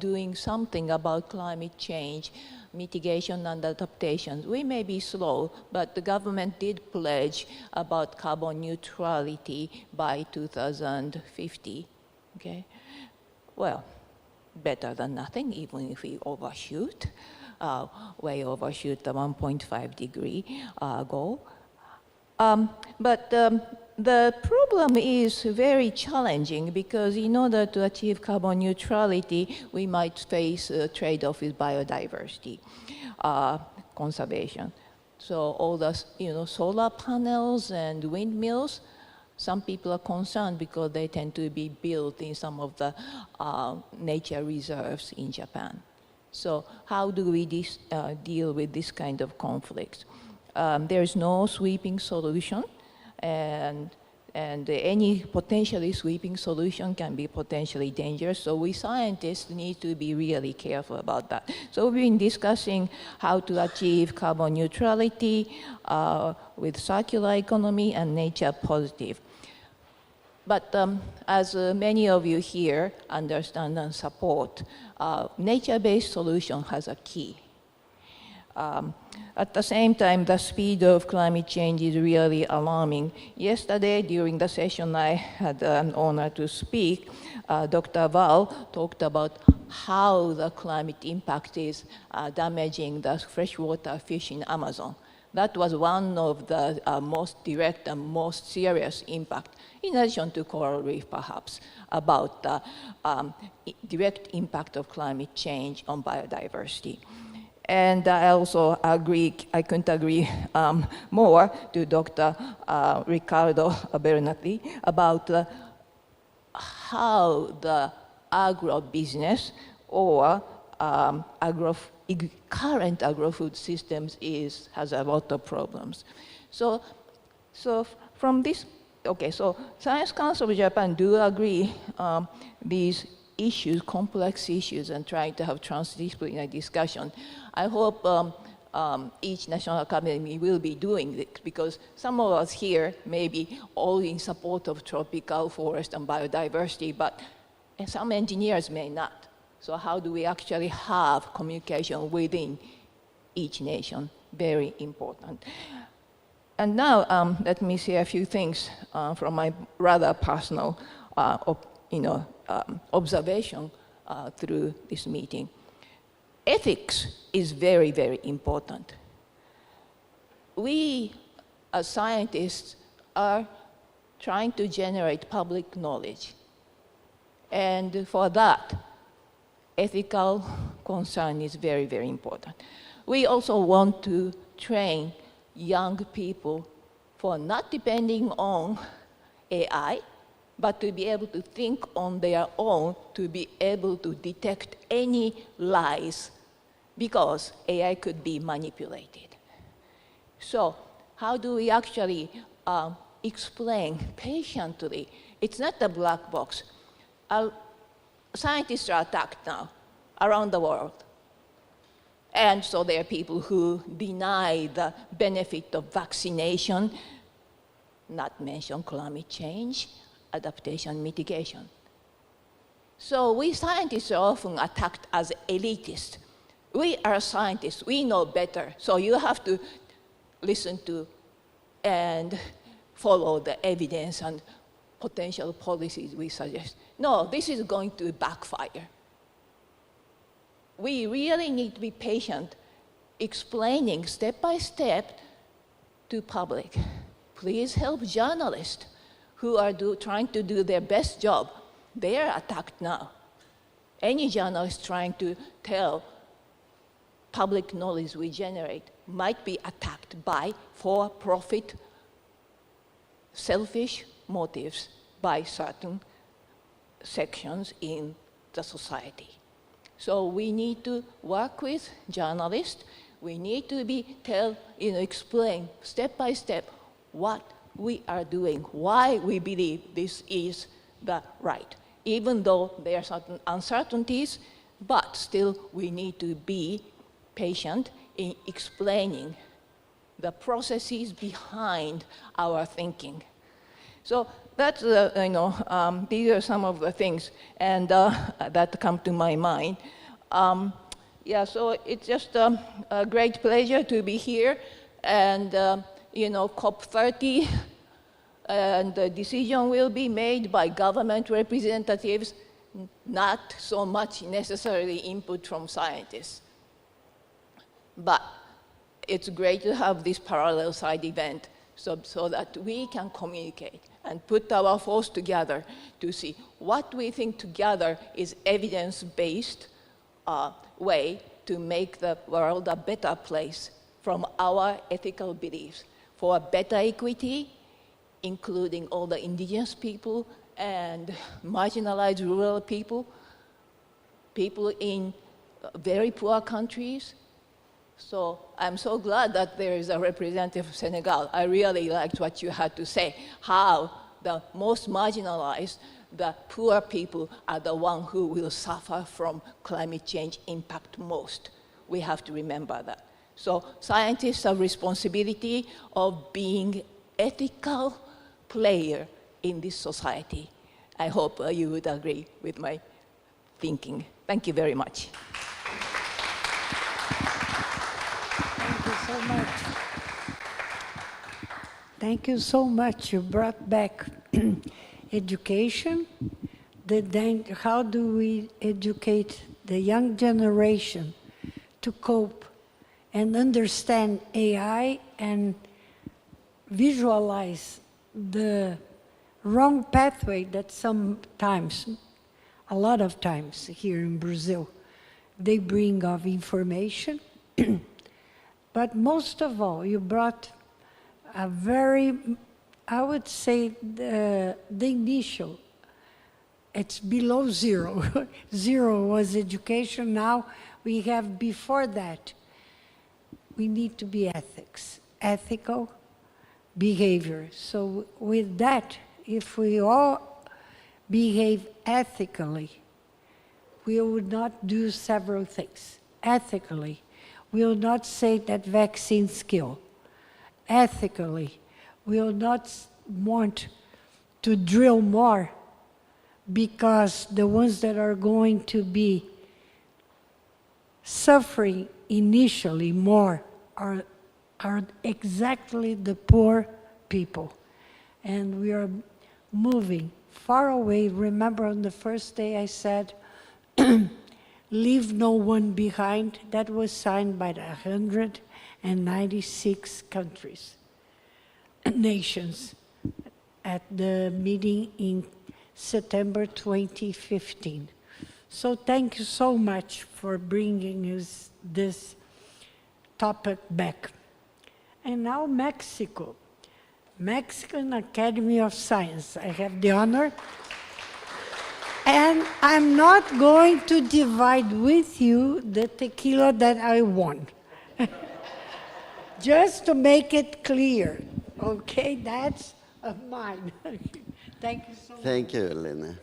doing something about climate change, mitigation and adaptation. We may be slow, but the government did pledge about carbon neutrality by 2050, okay? Well, better than nothing, even if we overshoot. Way overshoot the 1.5 degree goal. But the problem is very challenging because in order to achieve carbon neutrality, we might face a trade-off with biodiversity conservation. So all the solar panels and windmills, some people are concerned because they tend to be built in some of the nature reserves in Japan. So how do we deal with this kind of conflicts? There is no sweeping solution, and any potentially sweeping solution can be potentially dangerous. So we scientists need to be really careful about that. So we've been discussing how to achieve carbon neutrality with circular economy and nature positive. But as many of you here understand and support, nature-based solution has a key. At the same time, the speed of climate change is really alarming. Yesterday, during the session I had an honor to speak, Dr. Val talked about how the climate impact is damaging the freshwater fish in Amazon. That was one of the most direct and most serious impact, in addition to coral reef perhaps, about the direct impact of climate change on biodiversity. And I also agree, I couldn't agree more to Dr. Ricardo Bernardi about how the agro-business or current agro-food systems has a lot of problems. So from this, okay, so Science Council of Japan do agree these issues, complex issues, and trying to have transdisciplinary discussion. I hope each national academy will be doing this, because some of us here may be all in support of tropical forest and biodiversity, but some engineers may not. So how do we actually have communication within each nation? Very important. And now let me say a few things from my rather personal observation through this meeting. Ethics is very, very important. We, as scientists, are trying to generate public knowledge. And for that, ethical concern is very, very important. We also want to train young people for not depending on AI, but to be able to think on their own, to be able to detect any lies, because AI could be manipulated. So how do we actually explain patiently? It's not a black box. Scientists are attacked now around the world. And so there are people who deny the benefit of vaccination, not mention climate change, adaptation, mitigation. So we scientists are often attacked as elitists. We are scientists, we know better, so you have to listen to and follow the evidence and potential policies we suggest. No, this is going to backfire. We really need to be patient, explaining step by step to public. Please help journalists who are trying to do their best job. They are attacked now. Any journalist trying to tell public knowledge we generate might be attacked by for-profit, selfish motives by certain sections in the society. So we need to work with journalists. We need to explain step by step what we are doing, why we believe this is the right. Even though there are certain uncertainties, but still we need to be patient in explaining the processes behind our thinking. So that's, these are some of the things and that come to my mind. So it's just a great pleasure to be here, and COP30, and the decision will be made by government representatives, not so much necessarily input from scientists. But it's great to have this parallel side event so that we can communicate and put our force together to see what we think together is evidence-based way to make the world a better place from our ethical beliefs for better equity, including all the indigenous people and marginalized rural people, people in very poor countries. So I'm so glad that there is a representative of Senegal. I really liked what you had to say, how the most marginalized, the poor people are the ones who will suffer from climate change impact most. We have to remember that. So scientists have responsibility of being ethical player in this society. I hope you would agree with my thinking. Thank you very much. Thank you so much. Thank you so much. You brought back education. How do we educate the young generation to cope and understand AI and visualize the wrong pathway that sometimes, a lot of times here in Brazil, they bring of information. But most of all, you brought a very, I would say, the initial, it's below zero. Zero was education. Now we have before that. We need to be ethical behavior. So with that, if we all behave ethically, we would not do several things. Ethically, we will not say that vaccines kill. Ethically, we will not want to drill more because the ones that are going to be suffering initially more are exactly the poor people. And we are moving far away. Remember on the first day I said, leave no one behind. That was signed by the 196 countries, nations, at the meeting in September 2015. So thank you so much for bringing us this topic back. And now Mexico. Mexican Academy of Science. I have the honor. And I'm not going to divide with you the tequila that I won. Just to make it clear, okay? That's mine. Thank you so much. Thank you, Elena.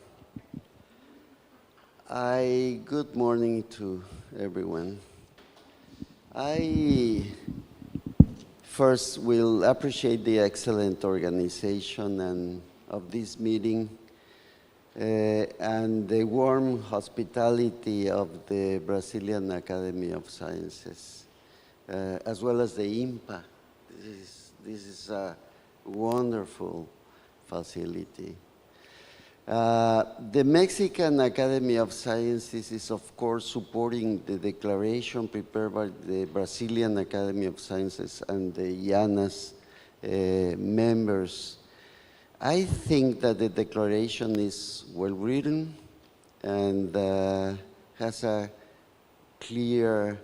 Good morning to everyone. I first will appreciate the excellent organization of this meeting and the warm hospitality of the Brazilian Academy of Sciences, as well as the IMPA. This is a wonderful facility. The Mexican Academy of Sciences is, of course, supporting the declaration prepared by the Brazilian Academy of Sciences and the IANAS members. I think that the declaration is well written and has a clear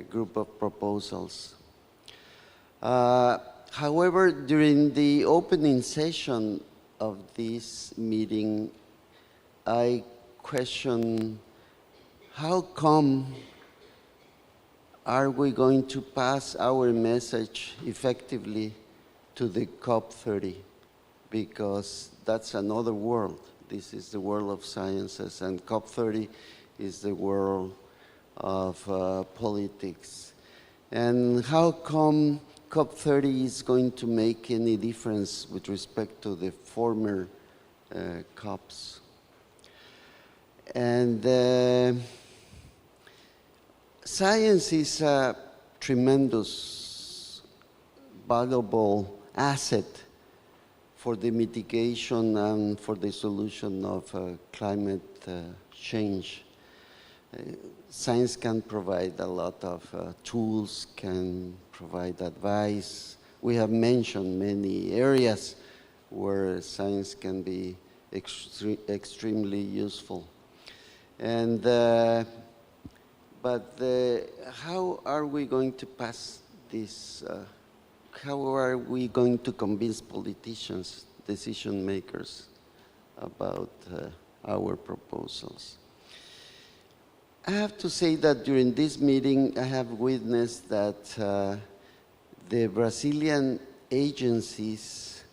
group of proposals. However, during the opening session of this meeting, I question how come are we going to pass our message effectively to the COP30? Because that's another world. This is the world of sciences, and COP30 is the world of politics. And how come COP30 is going to make any difference with respect to the former COPs? And science is a tremendous, valuable asset for the mitigation and for the solution of climate change. Science can provide a lot of tools, can provide advice. We have mentioned many areas where science can be extremely useful. And, how are we going to pass this? How are we going to convince politicians, decision makers, about our proposals? I have to say that during this meeting, I have witnessed that the Brazilian agencies,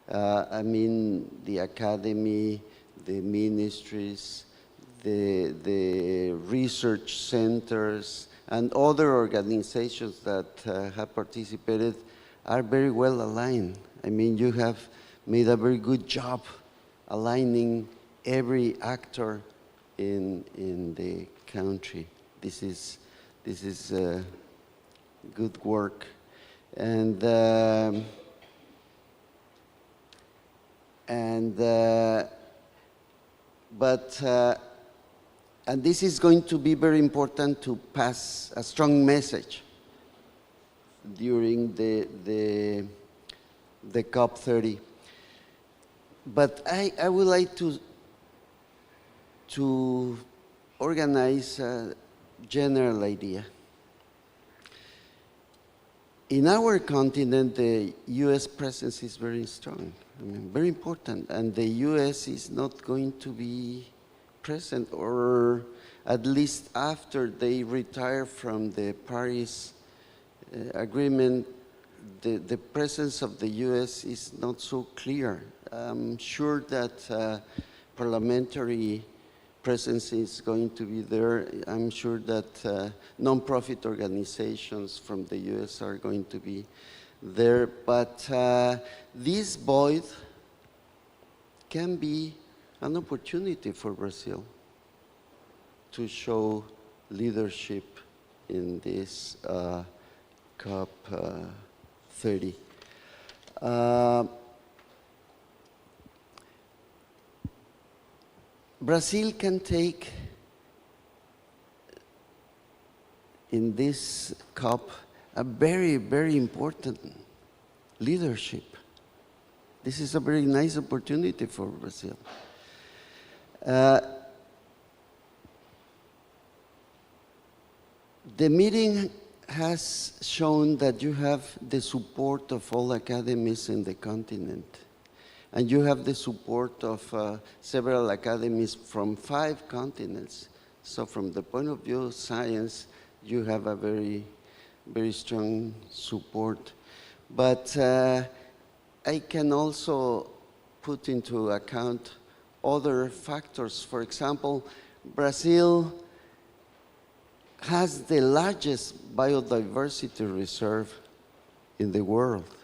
I mean the academy, the ministries, the research centers, and other organizations that have participated are very well aligned. I mean, you have made a very good job aligning every actor in the country. This is good work. And this is going to be very important to pass a strong message during the COP30. But I would like to organize a general idea. In our continent, the US presence is very strong, I mean, very important, and the US is not going to be present, or at least after they retire from the Paris Agreement, the presence of the US is not so clear. I'm sure that parliamentary presence is going to be there. I'm sure that non-profit organizations from the US are going to be there. But this void can be an opportunity for Brazil to show leadership in this COP30. Brazil can take, in this COP, a very, very important leadership. This is a very nice opportunity for Brazil. The meeting has shown that you have the support of all academies in the continent. And you have the support of several academies from 5 continents. So from the point of view of science, you have a very, very strong support. But I can also put into account other factors. For example, Brazil has the largest biodiversity reserve in the world.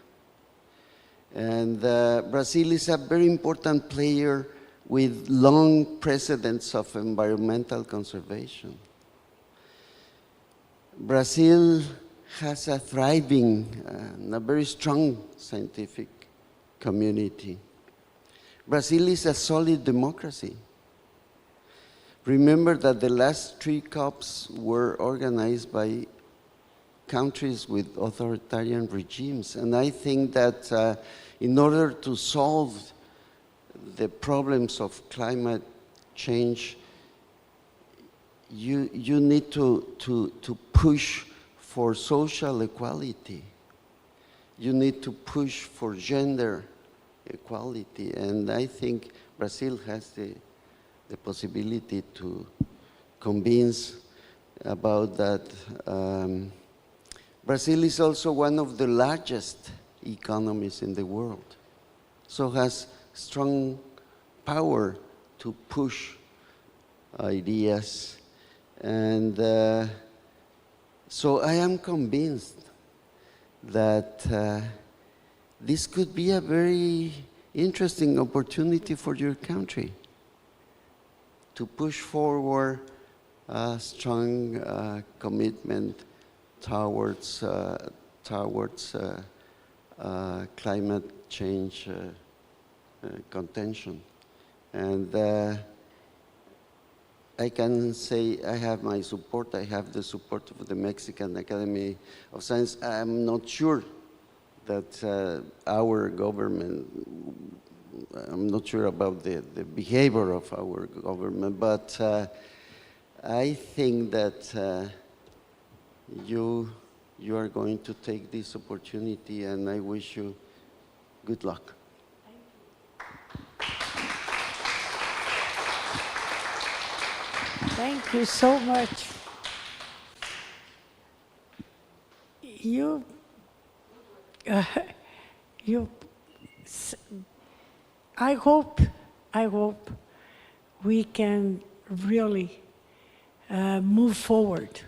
And Brazil is a very important player with long precedents of environmental conservation. Brazil has a thriving and a very strong scientific community. Brazil is a solid democracy. Remember that the last 3 COPs were organized by countries with authoritarian regimes. And I think that in order to solve the problems of climate change, you need to push for social equality. You need to push for gender equality. And I think Brazil has the possibility to convince about that. Brazil is also one of the largest economies in the world, so has strong power to push ideas. And so I am convinced that this could be a very interesting opportunity for your country to push forward a strong commitment towards climate change contention. And I can say I have my support. I have the support of the Mexican Academy of Science. I'm not sure that our government, I'm not sure about the behavior of our government, but I think that you are going to take this opportunity, and I wish you good luck. Thank you so much. I hope we can really move forward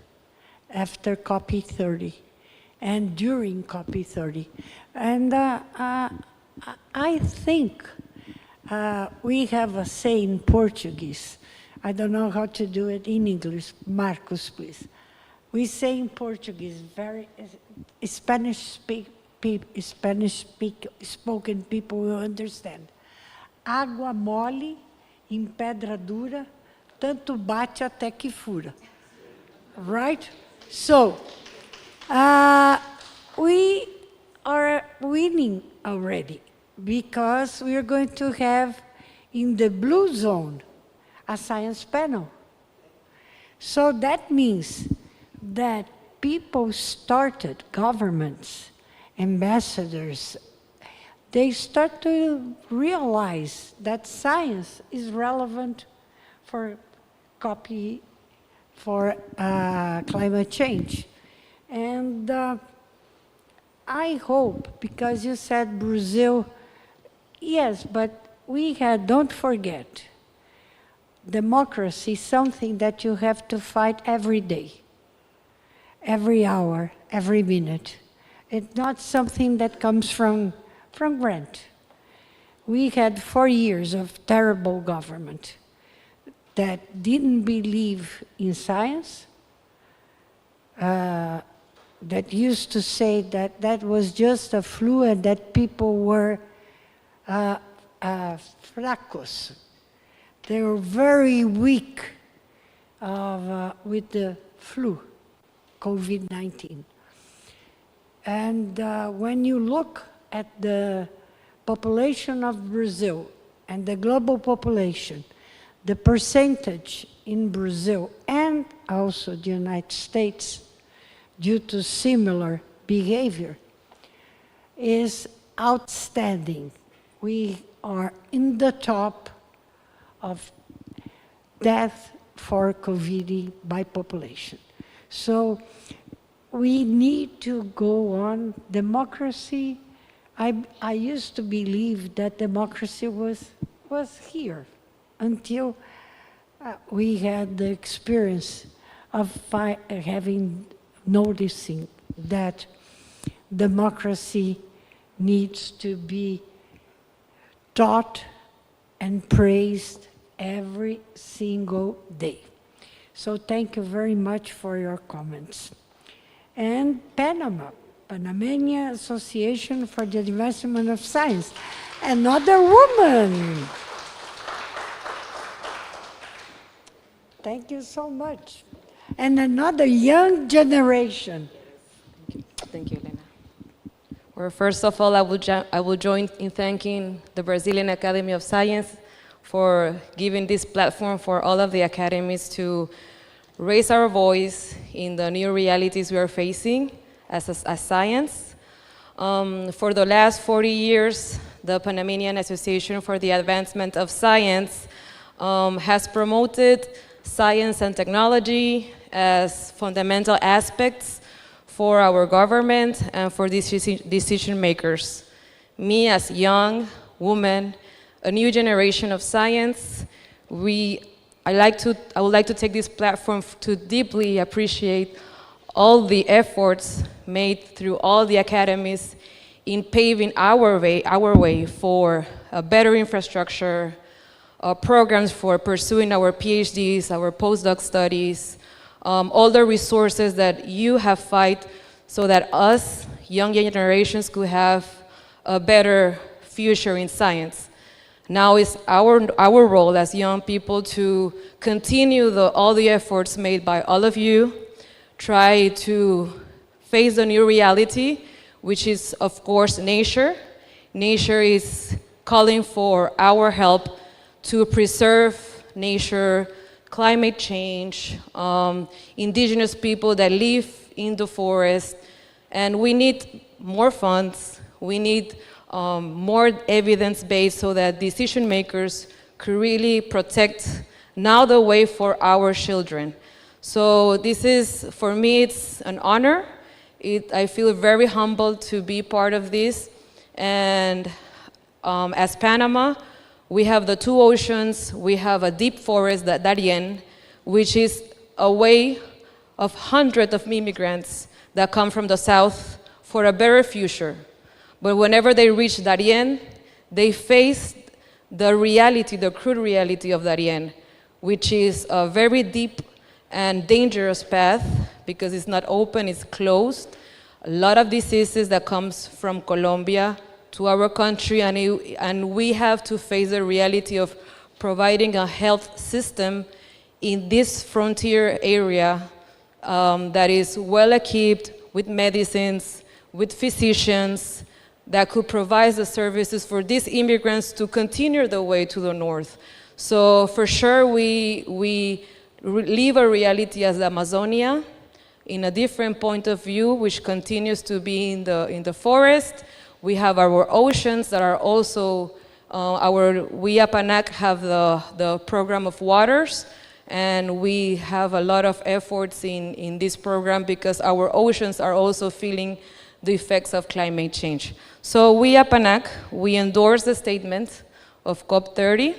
after COP30 and during COP30. And I think we have a say in Portuguese. I don't know how to do it in English. Marcos, please. We say in Portuguese, Spanish-spoken people will understand. Água mole em pedra dura, tanto bate até que fura. Right? So, we are winning already because we are going to have in the blue zone a science panel. So that means that people started, governments, ambassadors, they start to realize that science is relevant for climate change. And I hope, because you said Brazil, yes, but don't forget, democracy is something that you have to fight every day, every hour, every minute. It's not something that comes from grant. We had 4 years of terrible government that didn't believe in science, that used to say that that was just a flu and that people were fracos. They were very weak with the flu, COVID-19. And when you look at the population of Brazil and the global population, the percentage in Brazil and also the United States, due to similar behavior, is outstanding. We are in the top of death for COVID by population. So we need to go on. Democracy, I used to believe that democracy was here until we had the experience of noticing that democracy needs to be taught and praised every single day. So thank you very much for your comments. And Panama, Panamanian Association for the Advancement of Science, another woman. Thank you so much. And another young generation. Thank you, Elena. Well, first of all, I will join in thanking the Brazilian Academy of Science for giving this platform for all of the academies to raise our voice in the new realities we are facing as science. For the last 40 years, the Panamanian Association for the Advancement of Science has promoted science and technology as fundamental aspects for our government and for decision makers. Me, as young woman, a new generation of science, I would like to take this platform to deeply appreciate all the efforts made through all the academies in paving our way for a better infrastructure, programs for pursuing our PhDs, our postdoc studies, all the resources that you have fight so that us, young generations, could have a better future in science. Now it's our role as young people to continue all the efforts made by all of you, try to face the new reality, which is, of course, nature. Nature is calling for our help to preserve nature, climate change, indigenous people that live in the forest, and we need more funds, we need more evidence-based so that decision makers could really protect now the way for our children. So this is, for me, it's an honor. I feel very humbled to be part of this. And as Panama, we have the two oceans, we have a deep forest, the Darien, which is a way of hundreds of immigrants that come from the south for a better future. But whenever they reach Darien, they face the reality, the crude reality of Darien, which is a very deep and dangerous path because it's not open, it's closed. A lot of diseases that comes from Colombia to our country, and we have to face the reality of providing a health system in this frontier area that is well equipped with medicines, with physicians, that could provide the services for these immigrants to continue the way to the north. So for sure, we live a reality as Amazonia in a different point of view, which continues to be in the forest. We have our oceans that are also, we APANAC have the program of waters, and we have a lot of efforts in this program because our oceans are also feeling the effects of climate change. So we APANAC, we endorse the statement of COP30.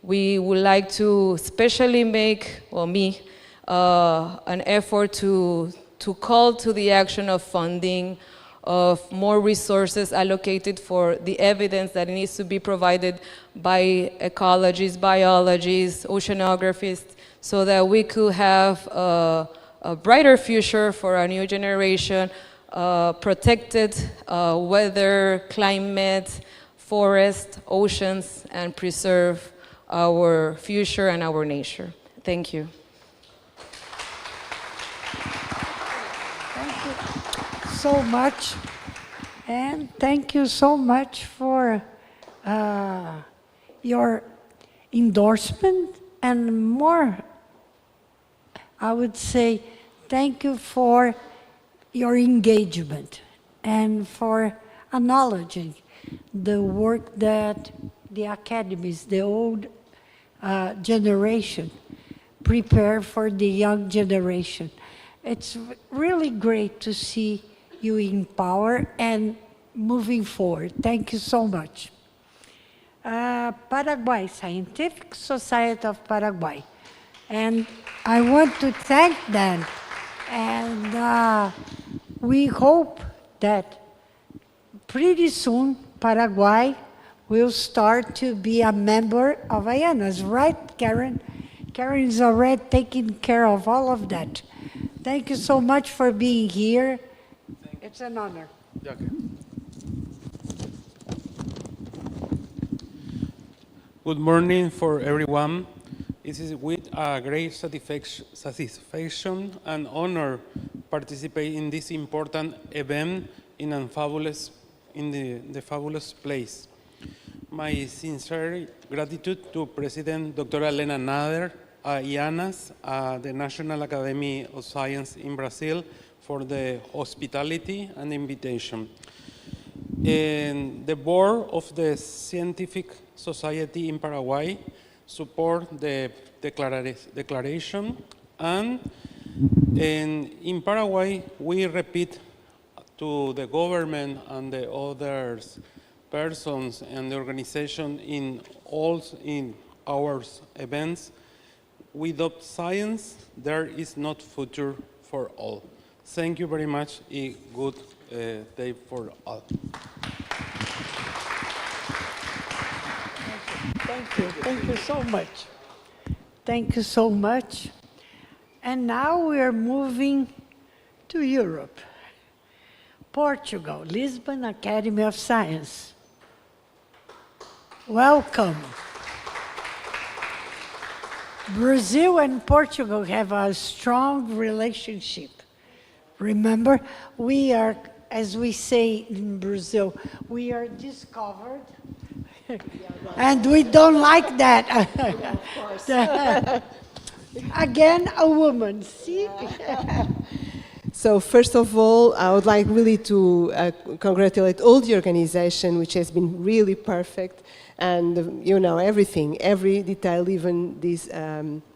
We would like to especially make, well, me, an effort to call to the action of funding, of more resources allocated for the evidence that needs to be provided by ecologists, biologists, oceanographists, so that we could have a brighter future for our new generation, protected weather, climate, forest, oceans, and preserve our future and our nature. Thank you. Thank you so much, and thank you so much for your endorsement, and more, I would say, thank you for your engagement and for acknowledging the work that the academies, the old generation, prepare for the young generation. It's really great to see you in power and moving forward. Thank you so much. Paraguay, Scientific Society of Paraguay. And I want to thank them. And we hope that pretty soon Paraguay will start to be a member of IANAS, right, Karen? Karen is already taking care of all of that. Thank you so much for being here. It's an honor. Okay. Good morning for everyone. It is with a great satisfaction and honor participate in this important event in the fabulous place. My sincere gratitude to President Dr. Helena Nader, IANAS, the National Academy of Science in Brazil, for the hospitality and invitation. And the board of the Scientific Society in Paraguay support the declaration, and in Paraguay we repeat to the government and the other persons and the organization in our events, without science there is not future for all. Thank you very much. A good day for all. Thank you so much. Thank you so much. And now we are moving to Europe. Portugal, Lisbon Academy of Science. Welcome. Brazil and Portugal have a strong relationship. Remember, we are, as we say in Brazil, we are discovered. And we don't like that. Yeah, of course. Again, a woman, see? So first of all, I would like really to congratulate all the organization, which has been really perfect. And, you know, everything, every detail, even this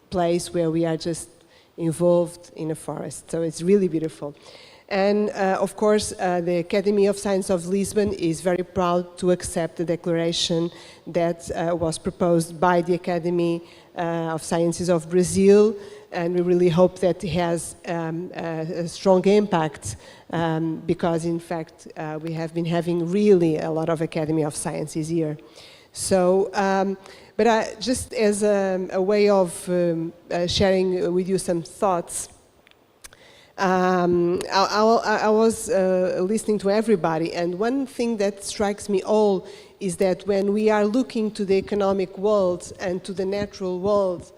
place where we are just involved in a forest. So it's really beautiful. And of course, the Academy of Science of Lisbon is very proud to accept the declaration that was proposed by the Academy of Sciences of Brazil, and we really hope that it has a strong impact because, in fact, we have been having really a lot of Academy of Sciences here. So, but just as a way of sharing with you some thoughts, I was listening to everybody, and one thing that strikes me all is that when we are looking to the economic world and to the natural world,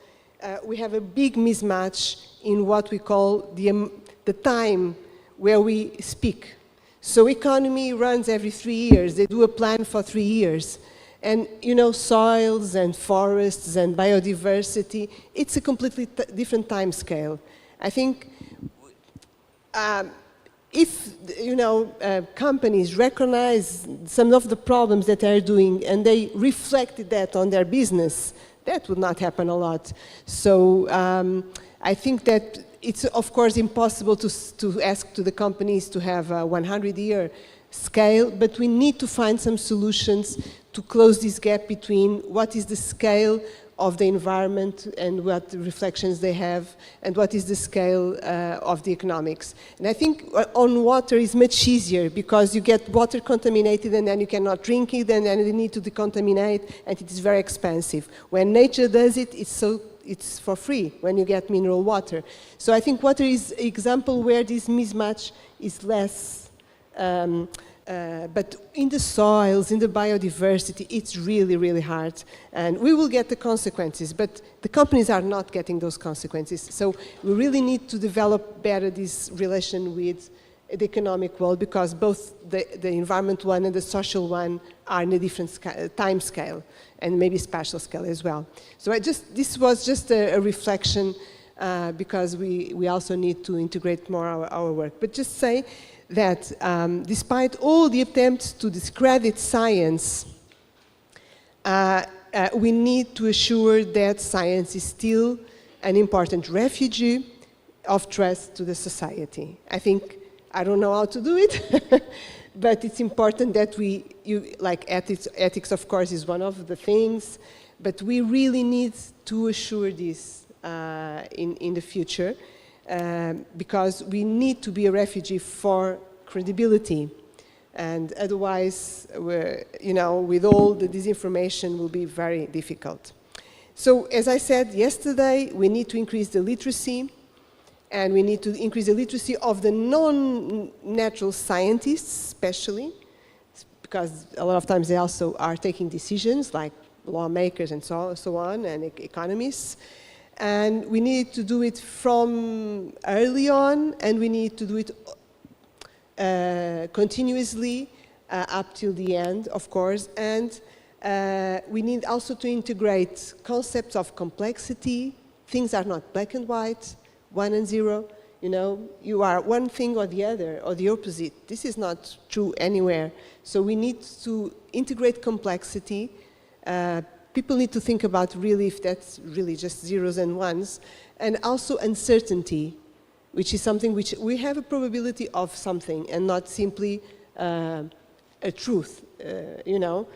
we have a big mismatch in what we call the time where we speak. So economy runs every 3 years. They do a plan for 3 years. And, you know, soils and forests and biodiversity, it's a completely different time scale. I think if, you know, companies recognize some of the problems that they're doing and they reflected that on their business, that would not happen a lot. So I think that it's, of course, impossible to ask to the companies to have a 100-year scale, but we need to find some solutions to close this gap between what is the scale of the environment and what reflections they have, and what is the scale of the economics. And I think on water is much easier, because you get water contaminated and then you cannot drink it, and then you need to decontaminate, and it is very expensive. When nature does it, it's for free when you get mineral water. So I think water is an example where this mismatch is less, but in the soils, in the biodiversity, it's really, really hard. And we will get the consequences, but the companies are not getting those consequences. So we really need to develop better this relation with the economic world, because both the environment one and the social one are in a different time scale, and maybe spatial scale as well. So this was just a reflection, because we also need to integrate more our work. But just say that despite all the attempts to discredit science, we need to assure that science is still an important refuge of trust to the society. I don't know how to do it, but it's important that like ethics of course is one of the things, but we really need to assure this in the future, because we need to be a refuge for credibility, and otherwise, you know, with all the disinformation, will be very difficult. So, as I said yesterday, we need to increase the literacy, and we need to increase the literacy of the non-natural scientists, especially, because a lot of times they also are taking decisions, like lawmakers and so on, and economists. And we need to do it from early on, and we need to do it continuously up till the end, of course. And we need also to integrate concepts of complexity. Things are not black and white, 1 and 0. You know, you are one thing or the other, or the opposite. This is not true anywhere. So we need to integrate complexity. People need to think about really if that's really just zeros and ones, and also uncertainty, which is something which we have a probability of something and not simply a truth, you know.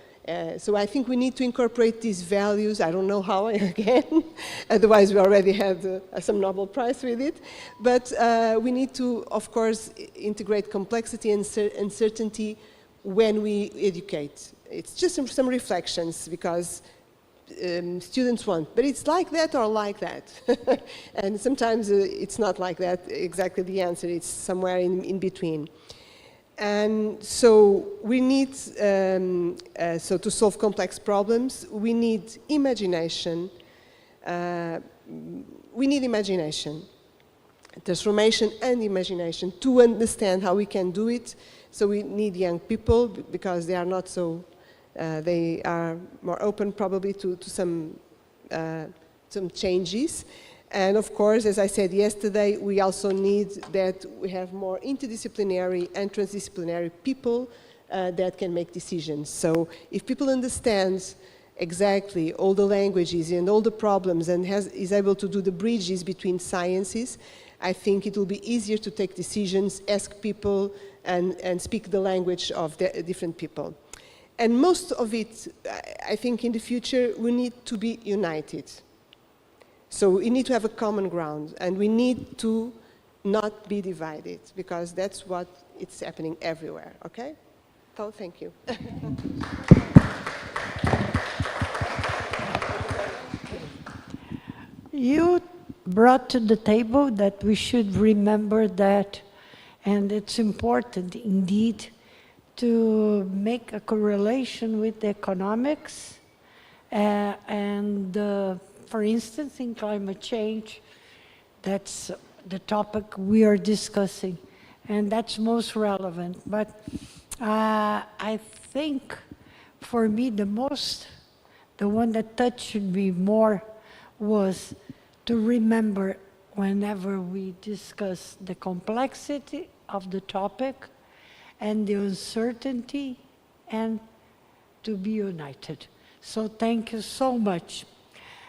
So I think we need to incorporate these values. I don't know how, again, otherwise we already had some Nobel Prize with it. But we need to, of course, integrate complexity and uncertainty when we educate. It's just some reflections, because students want, but it's like that or like that. And sometimes it's not like that, exactly the answer, it's somewhere in between. And so we need, so to solve complex problems, we need imagination. We need imagination, transformation and imagination to understand how we can do it. So we need young people, because they are not so, they are more open probably to some changes. And of course, as I said yesterday, we also need that we have more interdisciplinary and transdisciplinary people that can make decisions. So if people understand exactly all the languages and all the problems and is able to do the bridges between sciences, I think it will be easier to take decisions, ask people, and speak the language of the different people. And most of it, I think in the future, we need to be united. So we need to have a common ground, and we need to not be divided, because that's what it's happening everywhere, okay? So thank you. You brought to the table that we should remember that, and it's important indeed to make a correlation with the economics, for instance, in climate change, that's the topic we are discussing, and that's most relevant. But I think for me the one that touched me more was to remember whenever we discuss the complexity of the topic and the uncertainty, and to be united. So thank you so much.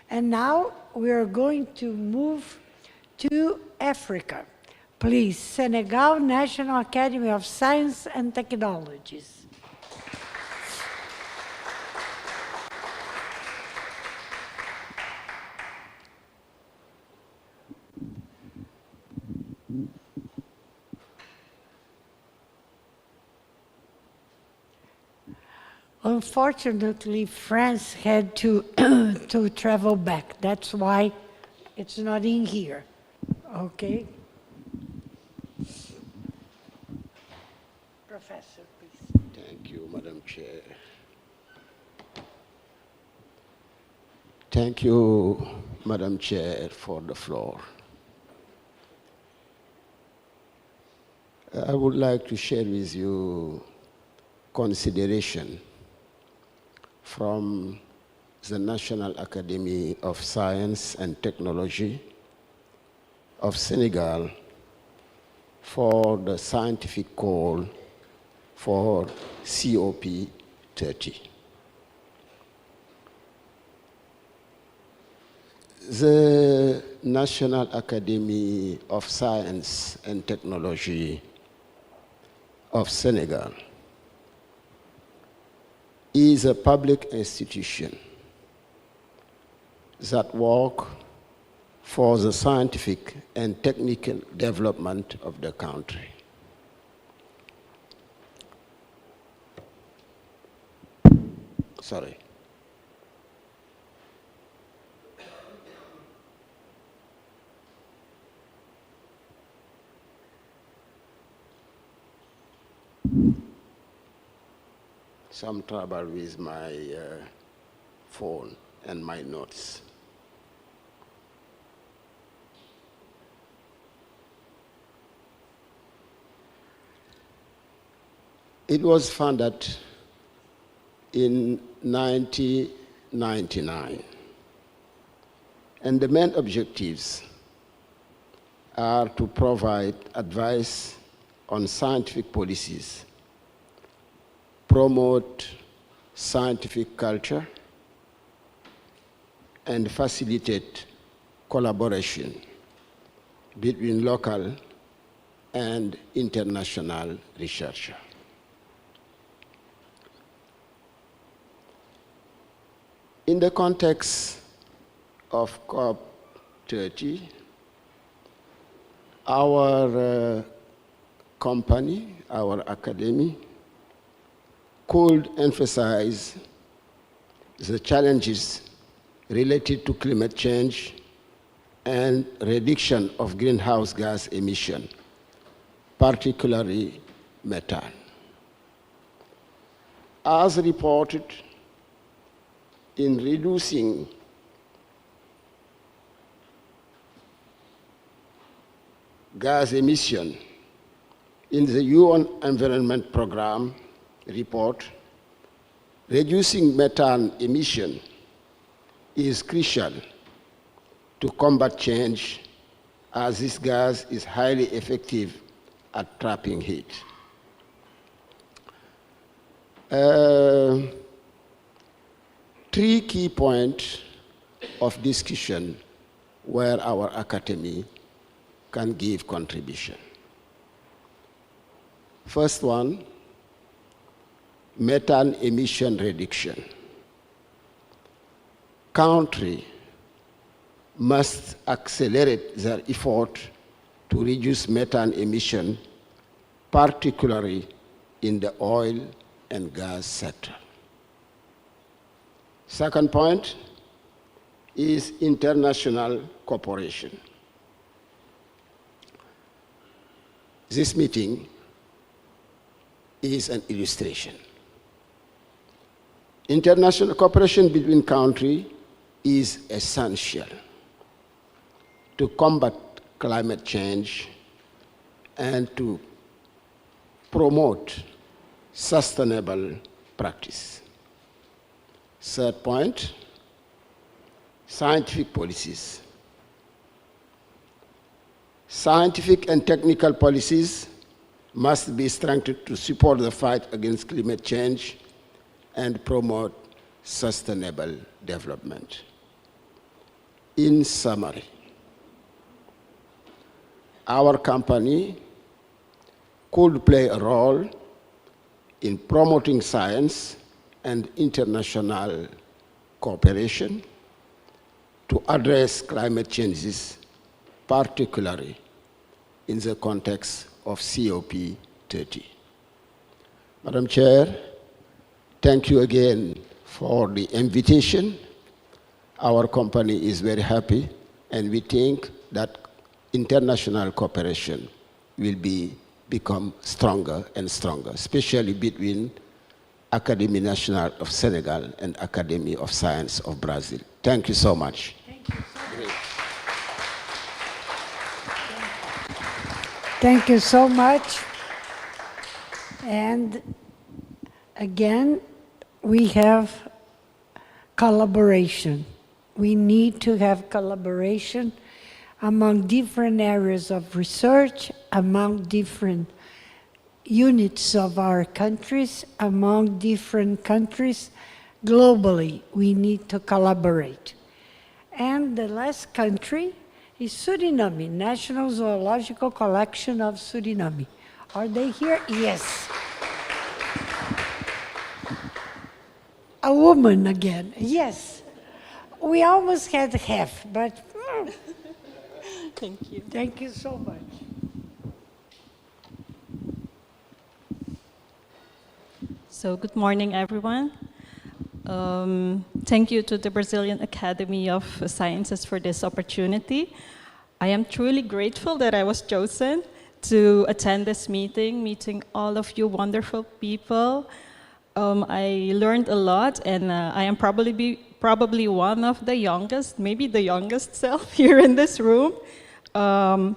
And now we are going to move to Africa. Please, Senegal National Academy of Science and Technologies. Unfortunately, France had to to travel back. That's why it's not in here. Okay? Professor, please. Thank you, Madam Chair. Thank you, Madam Chair, for the floor. I would like to share with you consideration from the National Academy of Science and Technology of Senegal for the scientific call for COP30. The National Academy of Science and Technology of Senegal is a public institution that works for the scientific and technical development of the country. Sorry. Some trouble with my phone and my notes. It was founded in 1999, and the main objectives are to provide advice on scientific policies, promote scientific culture, and facilitate collaboration between local and international researchers. In the context of COP30, our company, our academy, could emphasize the challenges related to climate change and reduction of greenhouse gas emission, particularly methane. As reported, in reducing gas emission in the UN Environment Programme report, reducing methane emission is crucial to combat change, as this gas is highly effective at trapping heat. Three key points of discussion where our academy can give contribution. First one, methane emission reduction. Countries must accelerate their effort to reduce methane emission, particularly in the oil and gas sector. Second point is international cooperation. This meeting is an illustration. International cooperation between countries is essential to combat climate change and to promote sustainable practice. Third point, scientific policies. Scientific and technical policies must be strengthened to support the fight against climate change and promote sustainable development. In summary, our company could play a role in promoting science and international cooperation to address climate changes, particularly in the context of COP30. Madam Chair, thank you again for the invitation. Our company is very happy, and we think that international cooperation will become stronger and stronger, especially between Académie Nationale of Senegal and Academy of Science of Brazil. Thank you so much. Thank you so much. Thank you so much. And again, we have collaboration. We need to have collaboration among different areas of research, among different units of our countries, among different countries. Globally, we need to collaborate. And the last country is Suriname, National Zoological Collection of Suriname. Are they here? Yes. A woman again, yes. We almost had half, but thank you. Thank you so much. So good morning, everyone. Thank you to the Brazilian Academy of Sciences for this opportunity. I am truly grateful that I was chosen to attend this meeting all of you wonderful people. I learned a lot, and I am probably one of the youngest, maybe the youngest self here in this room. I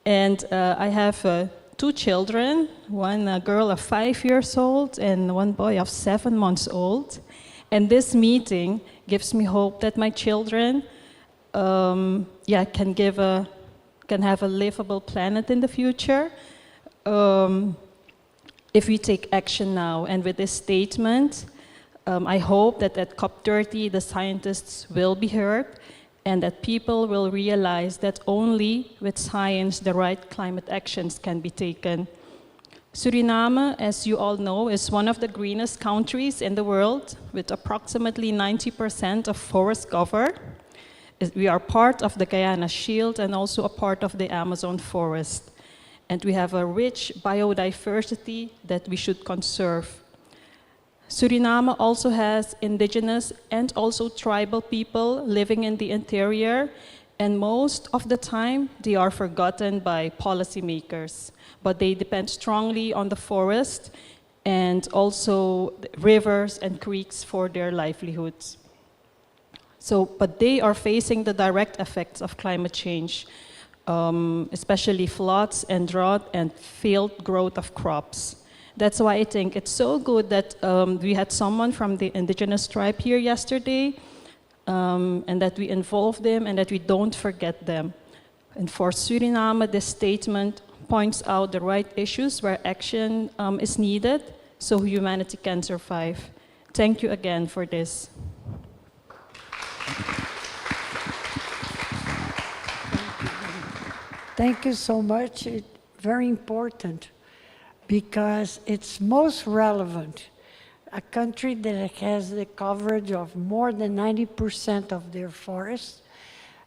have 2 children, one girl of 5 years old and one boy of 7 months old. And this meeting gives me hope that my children can have a livable planet in the future if we take action now. And with this statement, I hope that at COP30 the scientists will be heard and that people will realize that only with science the right climate actions can be taken. Suriname, as you all know, is one of the greenest countries in the world with approximately 90% of forest cover. We are part of the Guyana Shield and also a part of the Amazon forest. And we have a rich biodiversity that we should conserve. Suriname also has indigenous and also tribal people living in the interior, and most of the time they are forgotten by policymakers, but they depend strongly on the forest and also rivers and creeks for their livelihoods. But they are facing the direct effects of climate change, especially floods and drought and failed growth of crops. That's why I think it's so good that we had someone from the indigenous tribe here yesterday, and that we involve them and that we don't forget them. And for Suriname, this statement points out the right issues where action is needed so humanity can survive. Thank you again for this. Thank you so much. It's very important because it's most relevant. A country that has the coverage of more than 90% of their forests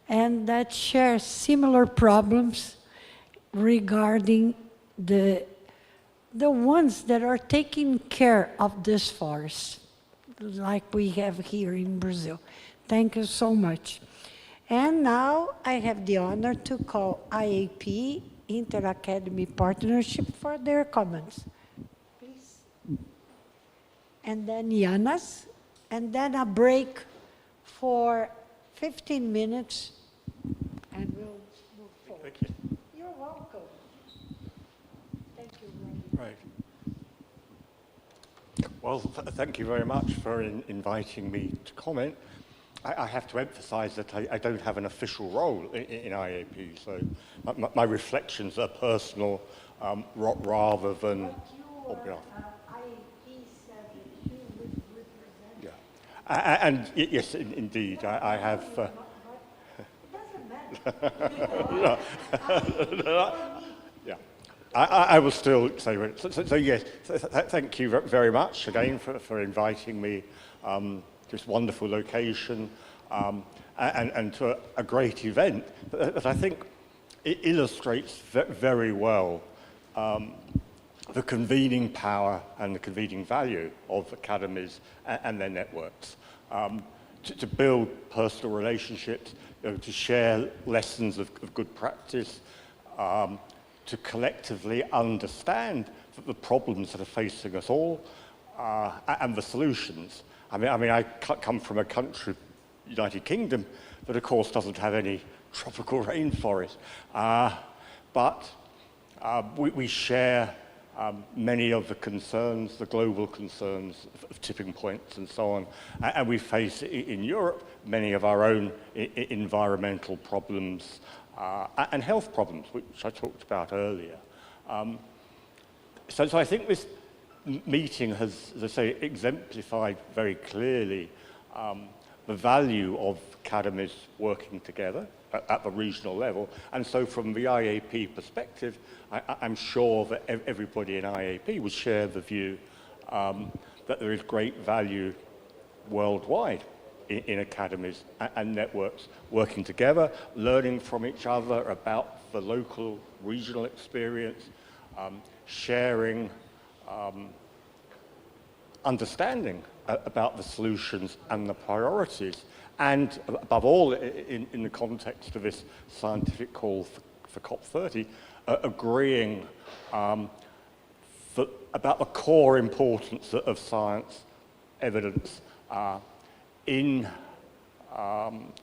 and that shares similar problems regarding the ones that are taking care of this forest, like we have here in Brazil. Thank you so much. And now I have the honor to call IAP Inter-Academy Partnership for their comments. Please. And then Yanas, and then a break for 15 minutes, and we'll move forward. Thank you. You're welcome. Thank you. Right. Well, thank you very much for inviting me to comment. I have to emphasize that I don't have an official role in IAP, so my reflections are personal rather than on behalf. Yeah. And yes, indeed, I have... Yeah. I will still say, so yes, thank you very much again for inviting me to this wonderful location and to a great event that I think it illustrates very well the convening power and the convening value of academies and their networks. To build personal relationships, to share lessons of good practice, to collectively understand the problems that are facing us all and the solutions. I mean, I come from a country, United Kingdom, that of course doesn't have any tropical rainforest, but we share many of the concerns, the global concerns of tipping points and so on, and we face in Europe many of our own environmental problems and health problems, which I talked about earlier. So I think this meeting has, as I say, exemplified very clearly the value of academies working together at the regional level. And so from the IAP perspective, I'm sure that everybody in IAP would share the view that there is great value worldwide in academies and networks working together, learning from each other about the local, regional experience, sharing, understanding about the solutions and the priorities, and above all, in the context of this scientific call for COP30, agreeing about the core importance of science evidence in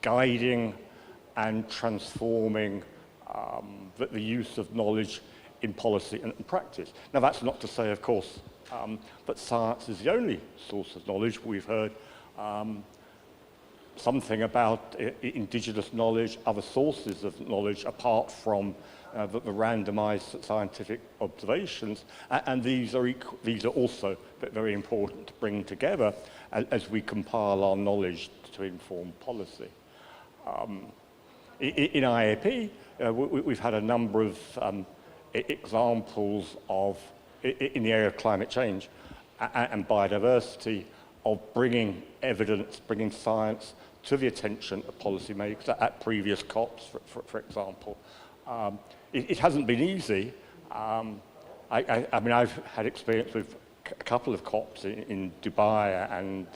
guiding and transforming the use of knowledge in policy and practice. Now, that's not to say, of course, that science is the only source of knowledge. We've heard something about indigenous knowledge, other sources of knowledge apart from the randomized scientific observations, and these are also very important to bring together as we compile our knowledge to inform policy. In IAP, we've had a number of examples of, in the area of climate change and biodiversity, of bringing evidence, bringing science to the attention of policymakers at previous COPs, for example. It hasn't been easy. I mean, I've had experience with a couple of COPs in Dubai and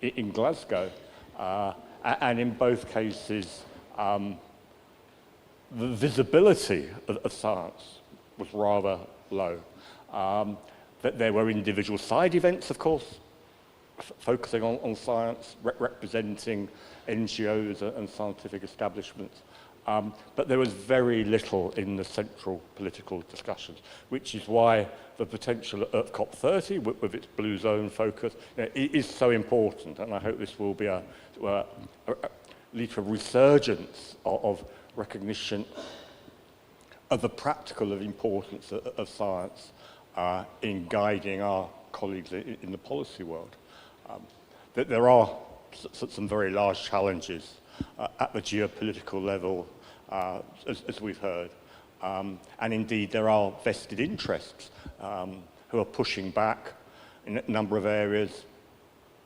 in Glasgow, and in both cases, the visibility of science was rather low. That there were individual side events, of course, focusing on science, representing NGOs and scientific establishments. But there was very little in the central political discussions, which is why the potential of COP30, with its blue zone focus, is so important. And I hope this will be lead to a resurgence of recognition of the practical importance of science in guiding our colleagues in the policy world. That there are some very large challenges at the geopolitical level, as we've heard. And indeed, there are vested interests who are pushing back in a number of areas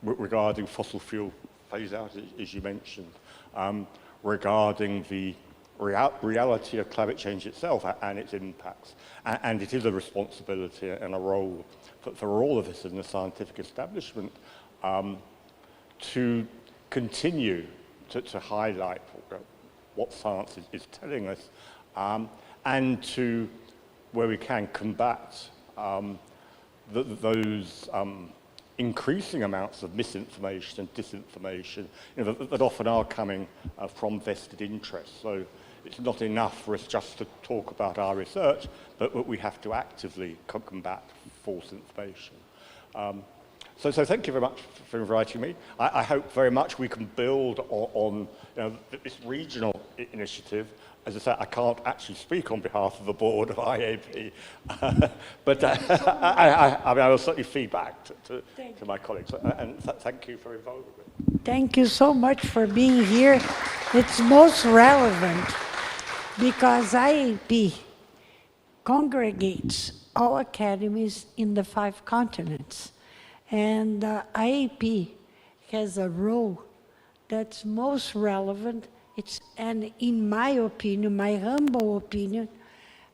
regarding fossil fuel phase-out, as you mentioned, regarding the reality of climate change itself and its impacts. And it is a responsibility and a role for all of us in the scientific establishment to continue to highlight what science is telling us and to, where we can, combat those increasing amounts of misinformation and disinformation, you know, that often are coming from vested interests. So it's not enough for us just to talk about our research, but we have to actively combat false information. So thank you very much for inviting me. I hope very much we can build on you know, this regional initiative. As I said, I can't actually speak on behalf of the board of IAP, but I mean, I will certainly feed back to my colleagues. And thank you for involving me. Thank you so much for being here. It's most relevant because IAP congregates all academies in the 5 continents. And IAP has a role that's most relevant. And in my opinion, my humble opinion,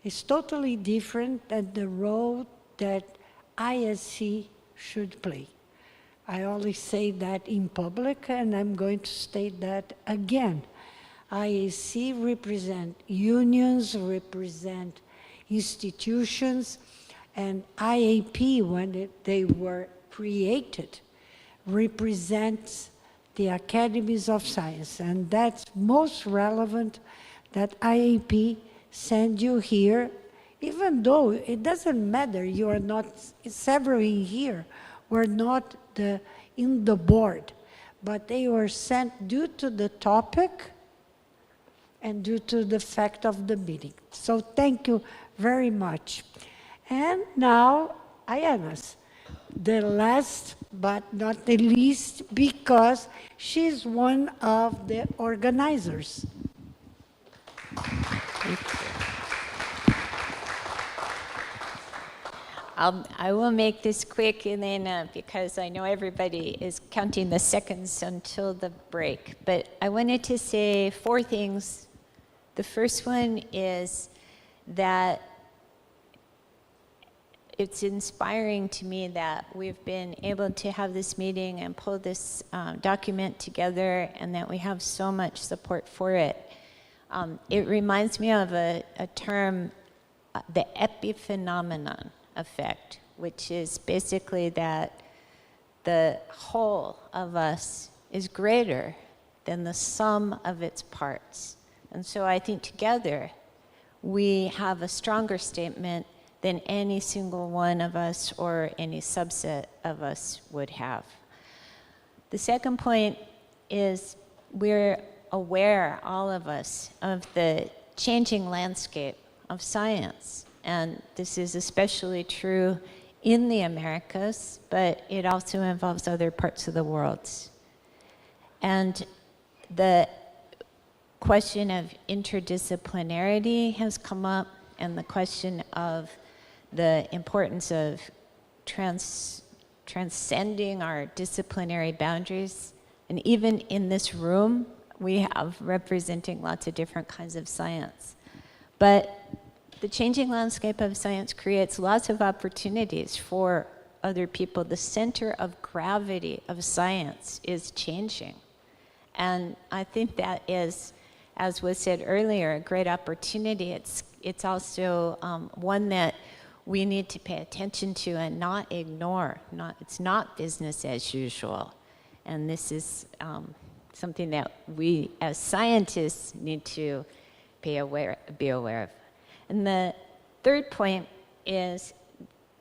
it's totally different than the role that ISC should play. I always say that in public, and I'm going to state that again. IAC represent unions, represent institutions, and IAP, when they were created, represents the academies of science, and that's most relevant that IAP send you here, even though it doesn't matter, you are not, several in here were not in the board, but they were sent due to the topic and due to the fact of the meeting. So thank you very much. And now, Ayanas, the last but not the least, because she's one of the organizers. I will make this quick, and then because I know everybody is counting the seconds until the break. But I wanted to say 4 things. The first one is that it's inspiring to me that we've been able to have this meeting and pull this document together, and that we have so much support for it. It reminds me of a term, the epiphenomenon effect, which is basically that the whole of us is greater than the sum of its parts. And so I think together we have a stronger statement than any single one of us or any subset of us would have. The second point is we're aware, all of us, of the changing landscape of science. And this is especially true in the Americas, but it also involves other parts of the world. And the question of interdisciplinarity has come up, and the question of the importance of transcending our disciplinary boundaries. And even in this room, we have representing lots of different kinds of science. But the changing landscape of science creates lots of opportunities for other people. The center of gravity of science is changing. And I think that is, as was said earlier, a great opportunity. It's also one that we need to pay attention to and not ignore. It's not business as usual. And this is something that we as scientists need to be aware of. And the third point is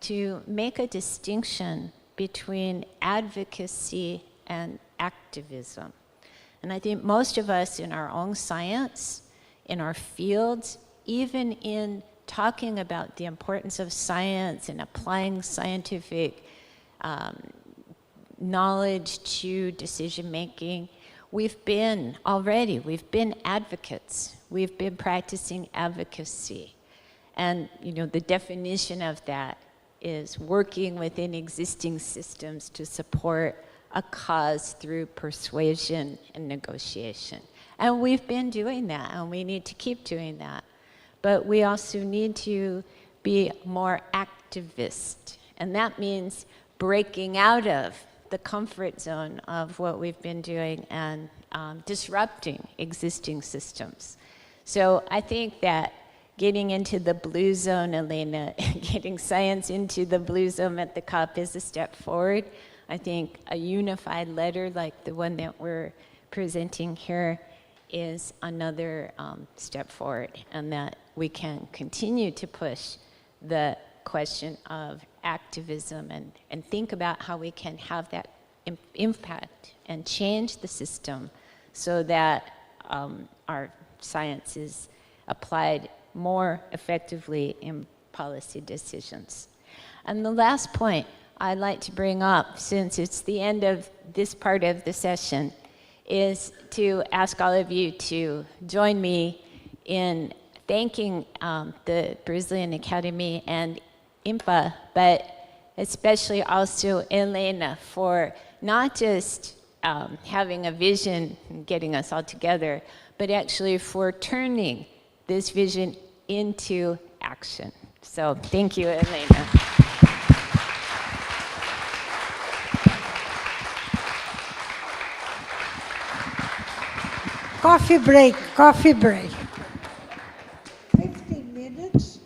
to make a distinction between advocacy and activism. And I think most of us in our own science, in our fields, even in talking about the importance of science and applying scientific knowledge to decision making, we've been advocates. We've been practicing advocacy. And the definition of that is working within existing systems to support a cause through persuasion and negotiation. And we've been doing that, and we need to keep doing that. But we also need to be more activist. And that means breaking out of the comfort zone of what we've been doing and disrupting existing systems. So I think that getting into the blue zone, Elena, getting science into the blue zone at the COP is a step forward. I think a unified letter like the one that we're presenting here is another step forward, and that we can continue to push the question of activism and think about how we can have that impact and change the system so that our science is applied more effectively in policy decisions. And the last point I'd like to bring up, since it's the end of this part of the session, is to ask all of you to join me in thanking the Brazilian Academy and IMPA, but especially also Elena for not just having a vision and getting us all together, but actually for turning this vision into action. So thank you, Elena. Coffee break, coffee break. 15 minutes.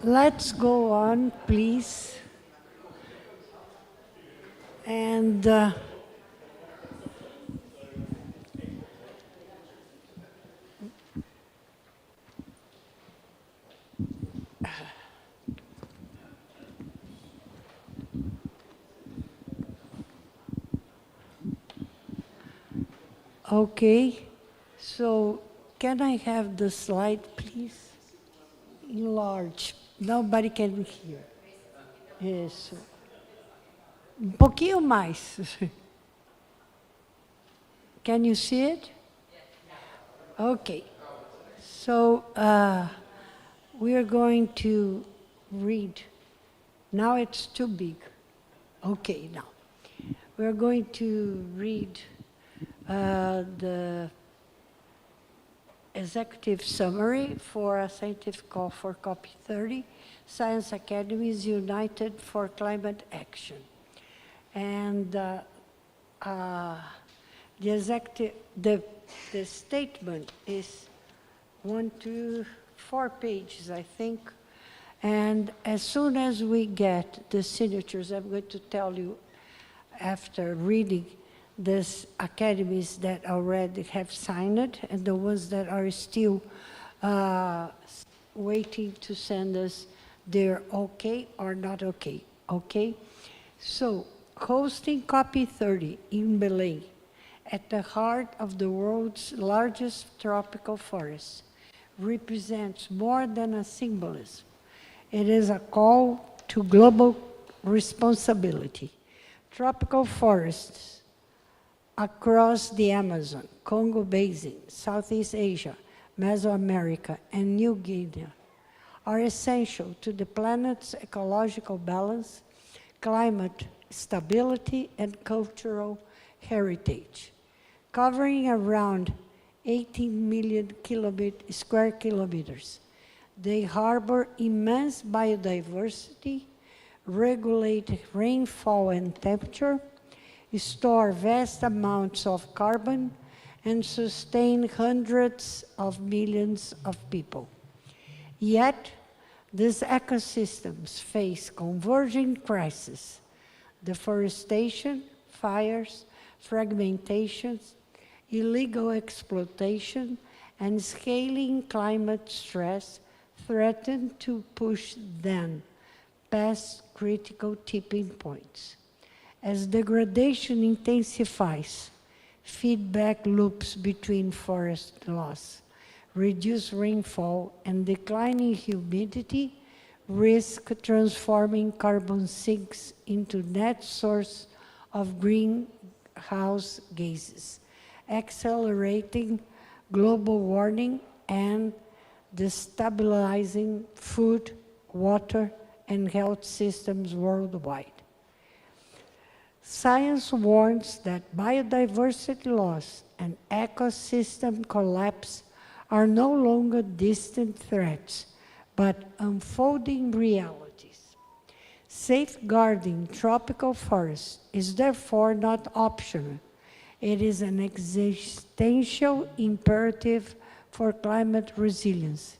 let's go on, please. And okay, so can I have the slide, please? Enlarge. Nobody can hear. Isso. Pouquinho mais. Can you see it? Okay. So we are going to read. Now it's too big. Okay, now. We're going to read the executive summary for a scientific call for COP30, Science Academies United for Climate Action. And the statement is 1, 2, 4 pages, I think. And as soon as we get the signatures, I'm going to tell you after reading these academies that already have signed it and the ones that are still waiting to send us their okay or not okay, okay? So, hosting COP30 in Belém, at the heart of the world's largest tropical forest, represents more than a symbolism. It is a call to global responsibility. Tropical forests across the Amazon, Congo Basin, Southeast Asia, Mesoamerica, and New Guinea are essential to the planet's ecological balance, climate stability, and cultural heritage. Covering around 18 million square kilometers, they harbor immense biodiversity, regulate rainfall and temperature, store vast amounts of carbon, and sustain hundreds of millions of people. Yet, these ecosystems face converging crises: deforestation, fires, fragmentation, illegal exploitation, and scaling climate stress threaten to push them past critical tipping points. As degradation intensifies, feedback loops between forest loss, reduced rainfall, and declining humidity risk transforming carbon sinks into net source of greenhouse gases, accelerating global warming and destabilizing food, water, and health systems worldwide. Science warns that biodiversity loss and ecosystem collapse are no longer distant threats, but unfolding realities. Safeguarding tropical forests is therefore not optional. It is an existential imperative for climate resilience,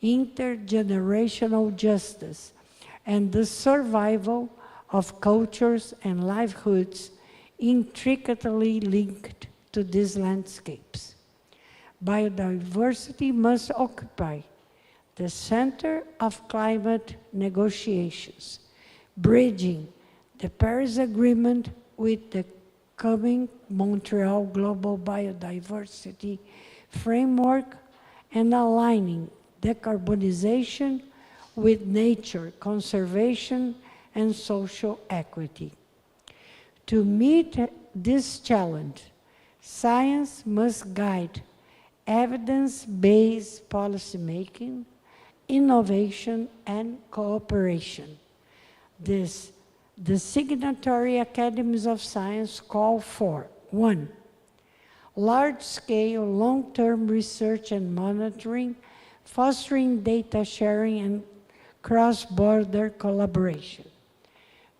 intergenerational justice, and the survival of cultures and livelihoods intricately linked to these landscapes. Biodiversity must occupy the center of climate negotiations, bridging the Paris Agreement with the coming Montreal Global Biodiversity Framework and aligning decarbonization with nature conservation and social equity. To meet this challenge, science must guide evidence-based policymaking, innovation, and cooperation. The signatory academies of science call for: 1, large-scale, long-term research and monitoring, fostering data sharing and cross-border collaboration.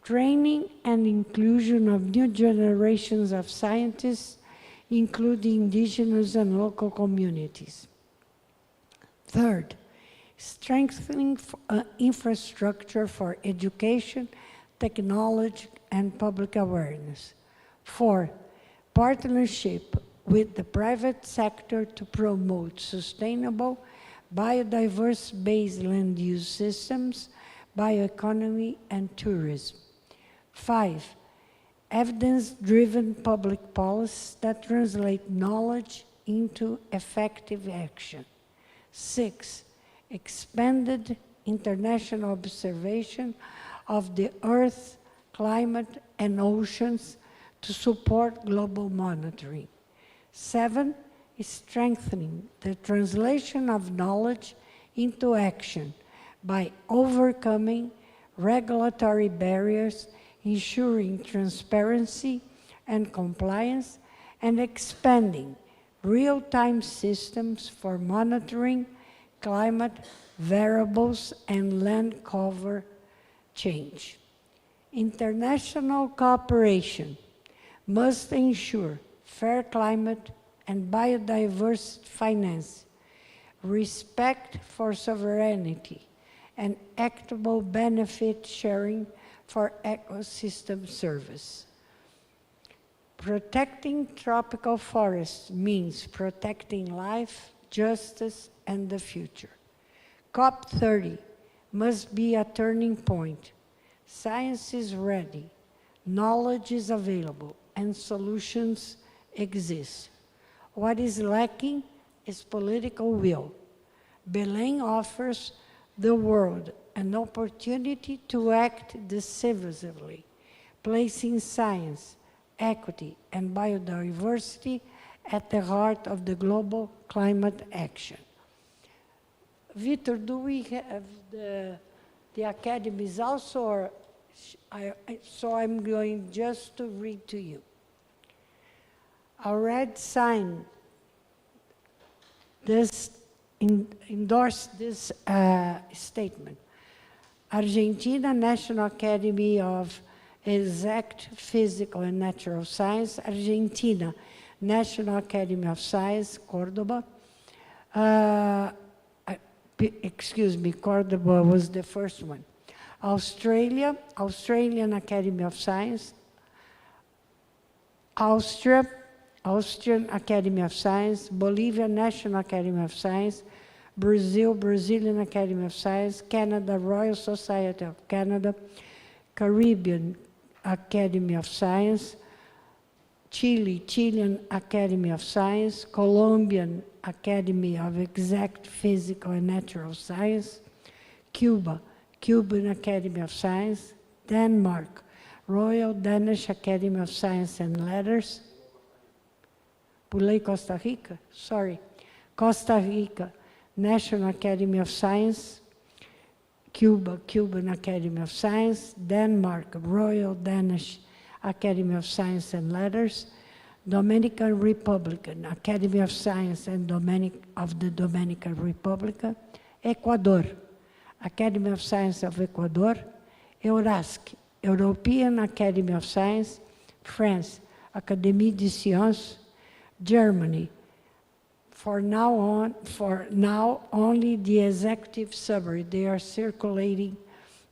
Training and inclusion of new generations of scientists, including indigenous and local communities. Third, strengthening infrastructure for education, technology, and public awareness. 4, partnership with the private sector to promote sustainable, biodiverse-based land use systems, bioeconomy, and tourism. 5, evidence-driven public policies that translate knowledge into effective action. 6, expanded international observation of the Earth, climate, and oceans to support global monitoring. 7, strengthening the translation of knowledge into action by overcoming regulatory barriers, ensuring transparency and compliance, and expanding real-time systems for monitoring climate variables and land cover change. International cooperation must ensure fair climate and biodiversity finance, respect for sovereignty, and equitable benefit sharing for ecosystem service. Protecting tropical forests means protecting life, justice, and the future. COP30 must be a turning point. Science is ready, knowledge is available, and solutions exist. What is lacking is political will. Belém offers the world an opportunity to act decisively, placing science, equity, and biodiversity at the heart of the global climate action. Victor, do we have the academies also, or so I'm going just to read to you. I read sign this, endorse this statement. Argentina National Academy of Exact Physical and Natural Science, Argentina National Academy of Science, Córdoba. Excuse me, Córdoba was the first one. Australia, Australian Academy of Science. Austria, Austrian Academy of Science. Bolivia, National Academy of Science. Brazil, Brazilian Academy of Science. Canada, Royal Society of Canada. Caribbean Academy of Science. Chile, Chilean Academy of Science. Colombian Academy of Exact Physical and Natural Science. Cuba, Cuban Academy of Science. Denmark, Royal Danish Academy of Science and Letters. Pulei Costa Rica? Sorry. Costa Rica, National Academy of Science. Cuba, Cuban Academy of Science. Denmark, Royal Danish Academy of Science and Letters. Dominican Republic, Academy of Science and of the Dominican Republic. Ecuador, Academy of Science of Ecuador. Eurasc, European Academy of Science. France, Académie des Sciences. Germany, for now only the executive summary. They are circulating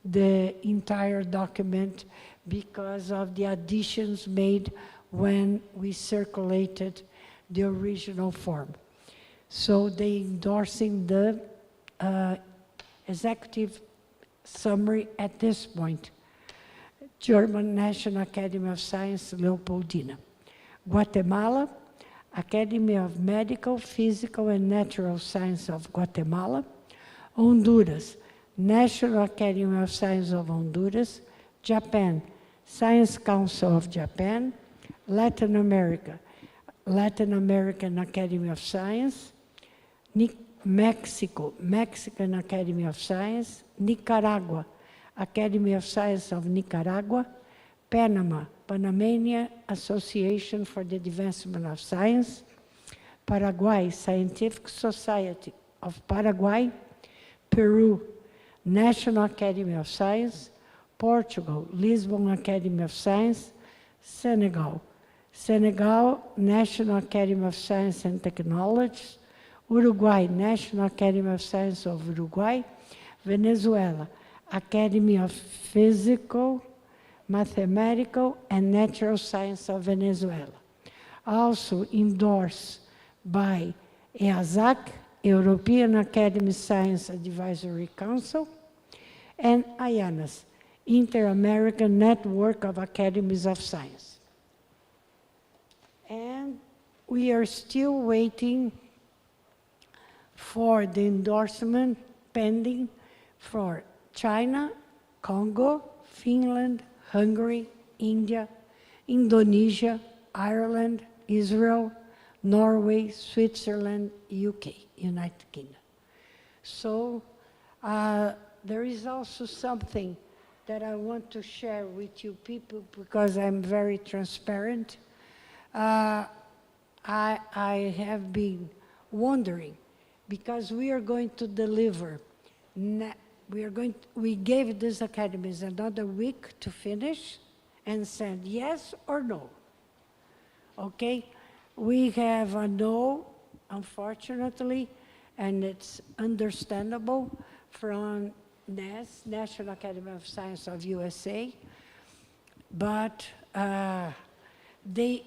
the entire document because of the additions made when we circulated the original form. So they endorsing the executive summary at this point. German National Academy of Science, Leopoldina. Guatemala, Academy of Medical, Physical, and Natural Science of Guatemala. Honduras, National Academy of Science of Honduras. Japan, Science Council of Japan. Latin America, Latin American Academy of Science. Mexico, Mexican Academy of Science. Nicaragua, Academy of Science of Nicaragua. Panama, Panamanian Association for the Advancement of Science. Paraguay, Scientific Society of Paraguay. Peru, National Academy of Science. Portugal, Lisbon Academy of Science. Senegal, Senegal National Academy of Science and Technology. Uruguay, National Academy of Sciences of Uruguay. Venezuela, Academy of Physical, Mathematical, and Natural Science of Venezuela. Also endorsed by EASAC, European Academy Science Advisory Council, and IANAS, Inter-American Network of Academies of Science. And we are still waiting for the endorsement pending for China, Congo, Finland, Hungary, India, Indonesia, Ireland, Israel, Norway, Switzerland, UK, United Kingdom. So there is also something that I want to share with you people because I'm very transparent. I have been wondering because we are going to deliver, we gave these academies another week to finish and said yes or no. Okay? We have a no, unfortunately, and it's understandable from NAS, National Academy of Science of USA, but they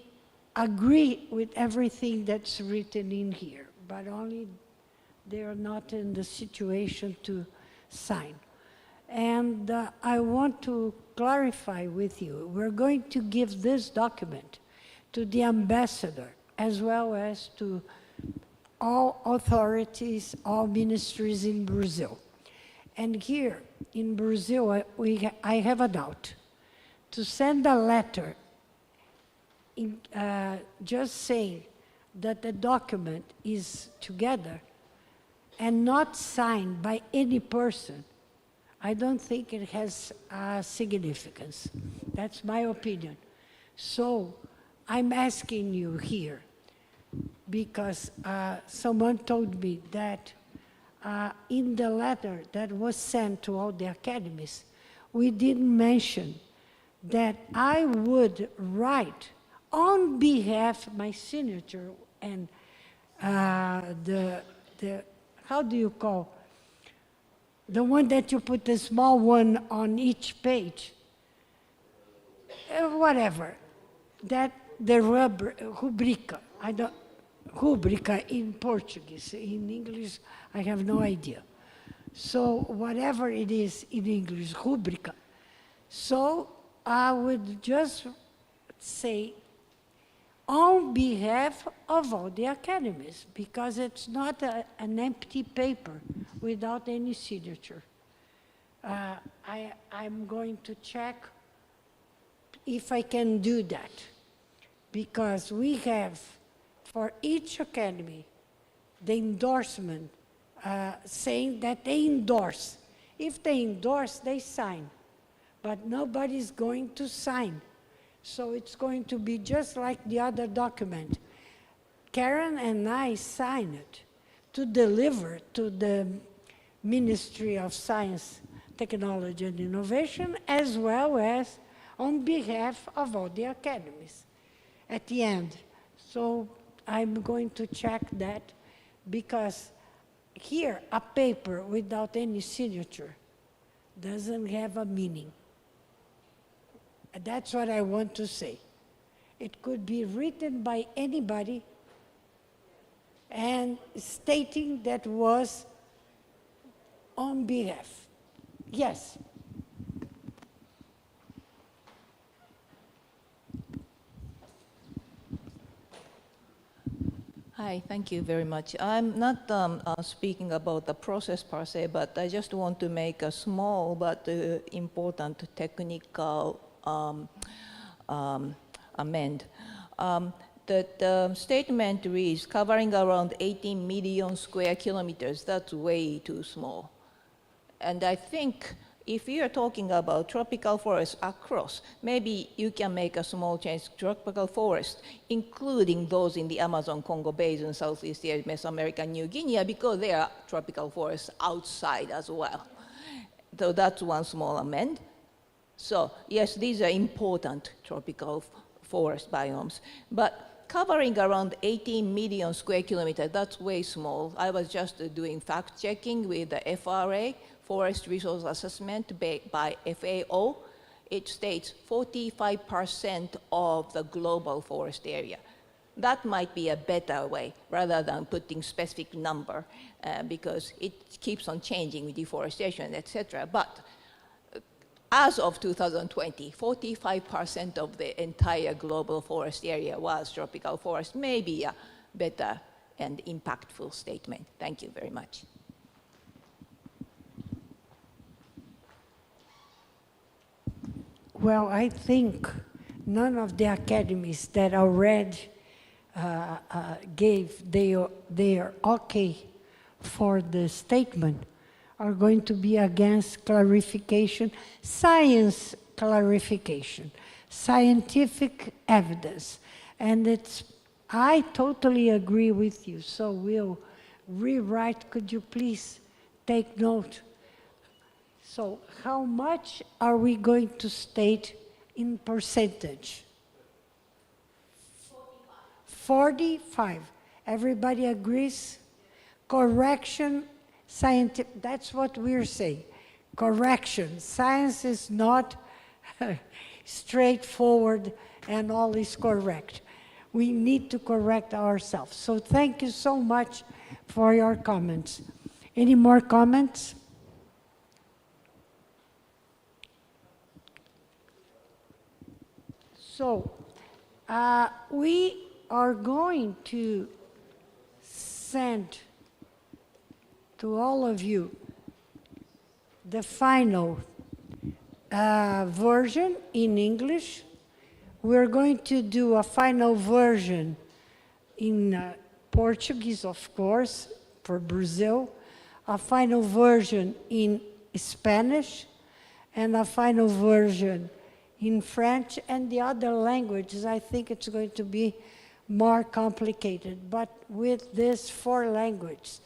agree with everything that's written in here, but only they are not in the situation to sign. And I want to clarify with you, we're going to give this document to the ambassador as well as to all authorities, all ministries in Brazil. And here in Brazil, I have a doubt. To send a letter just saying that the document is together and not signed by any person, I don't think it has significance. That's my opinion. So I'm asking you here, because someone told me that in the letter that was sent to all the academies, we didn't mention that I would write on behalf, my signature, and how do you call, the one that you put the small one on each page, whatever, that the rubrica, rubrica in Portuguese, in English, I have no idea. So whatever it is in English, rubrica. So I would just say, on behalf of all the academies, because it's not an empty paper without any signature. I'm going to check if I can do that, because we have, for each academy, the endorsement saying that they endorse. If they endorse, they sign, but nobody's going to sign. So it's going to be just like the other document. Karen and I signed it to deliver to the Ministry of Science, Technology and Innovation, as well as on behalf of all the academies at the end. So I'm going to check that, because here, a paper without any signature doesn't have a meaning. That's what I want to say. It could be written by anybody and stating that was on behalf. Yes. Hi, thank you very much. I'm not speaking about the process per se, but I just want to make a small but important technical amend. The statement reads, covering around 18 million square kilometers. That's way too small. And I think if you're talking about tropical forests across, maybe you can make a small change to tropical forest, including those in the Amazon, Congo Basin, Southeast Asia, Mesoamerica, New Guinea, because there are tropical forests outside as well. So that's one small amend. So yes, these are important tropical forest biomes. But covering around 18 million square kilometers. That's way small. I was just doing fact checking with the FRA, Forest Resource Assessment by FAO. It states 45% of the global forest area. That might be a better way rather than putting specific number because it keeps on changing with deforestation, etc. But as of 2020, 45% of the entire global forest area was tropical forest. Maybe a better and impactful statement. Thank you very much. Well, I think none of the academies that already gave their okay for the statement are going to be against clarification, science clarification, scientific evidence. And I totally agree with you. So we'll rewrite, could you please take note? So how much are we going to state in percentage? 45. Everybody agrees? Correction, scientific, that's what we're saying. Correction, science is not straightforward and all is correct. We need to correct ourselves. So thank you so much for your comments. Any more comments? So we are going to send to all of you the final version in English. We're going to do a final version in Portuguese, of course, for Brazil, a final version in Spanish, and a final version in French, and the other languages, I think it's going to be more complicated. But with these 4 languages,